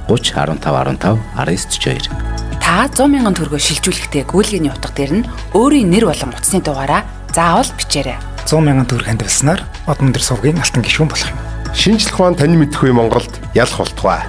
30 15 15 1942. Та 100,000 төгрөгөөр шилжүүлэхдээ гүйлгээний утга дээр нь өөрийн нэр болон утасны дугаараа заавал бичээрэй. 100,000 төгрөг хандвалснаар од мөндөр сувгийн алтан гишүүн болох юм. Шинжлэх ухаан танин мэдхгүй Монголд ялах болтугай.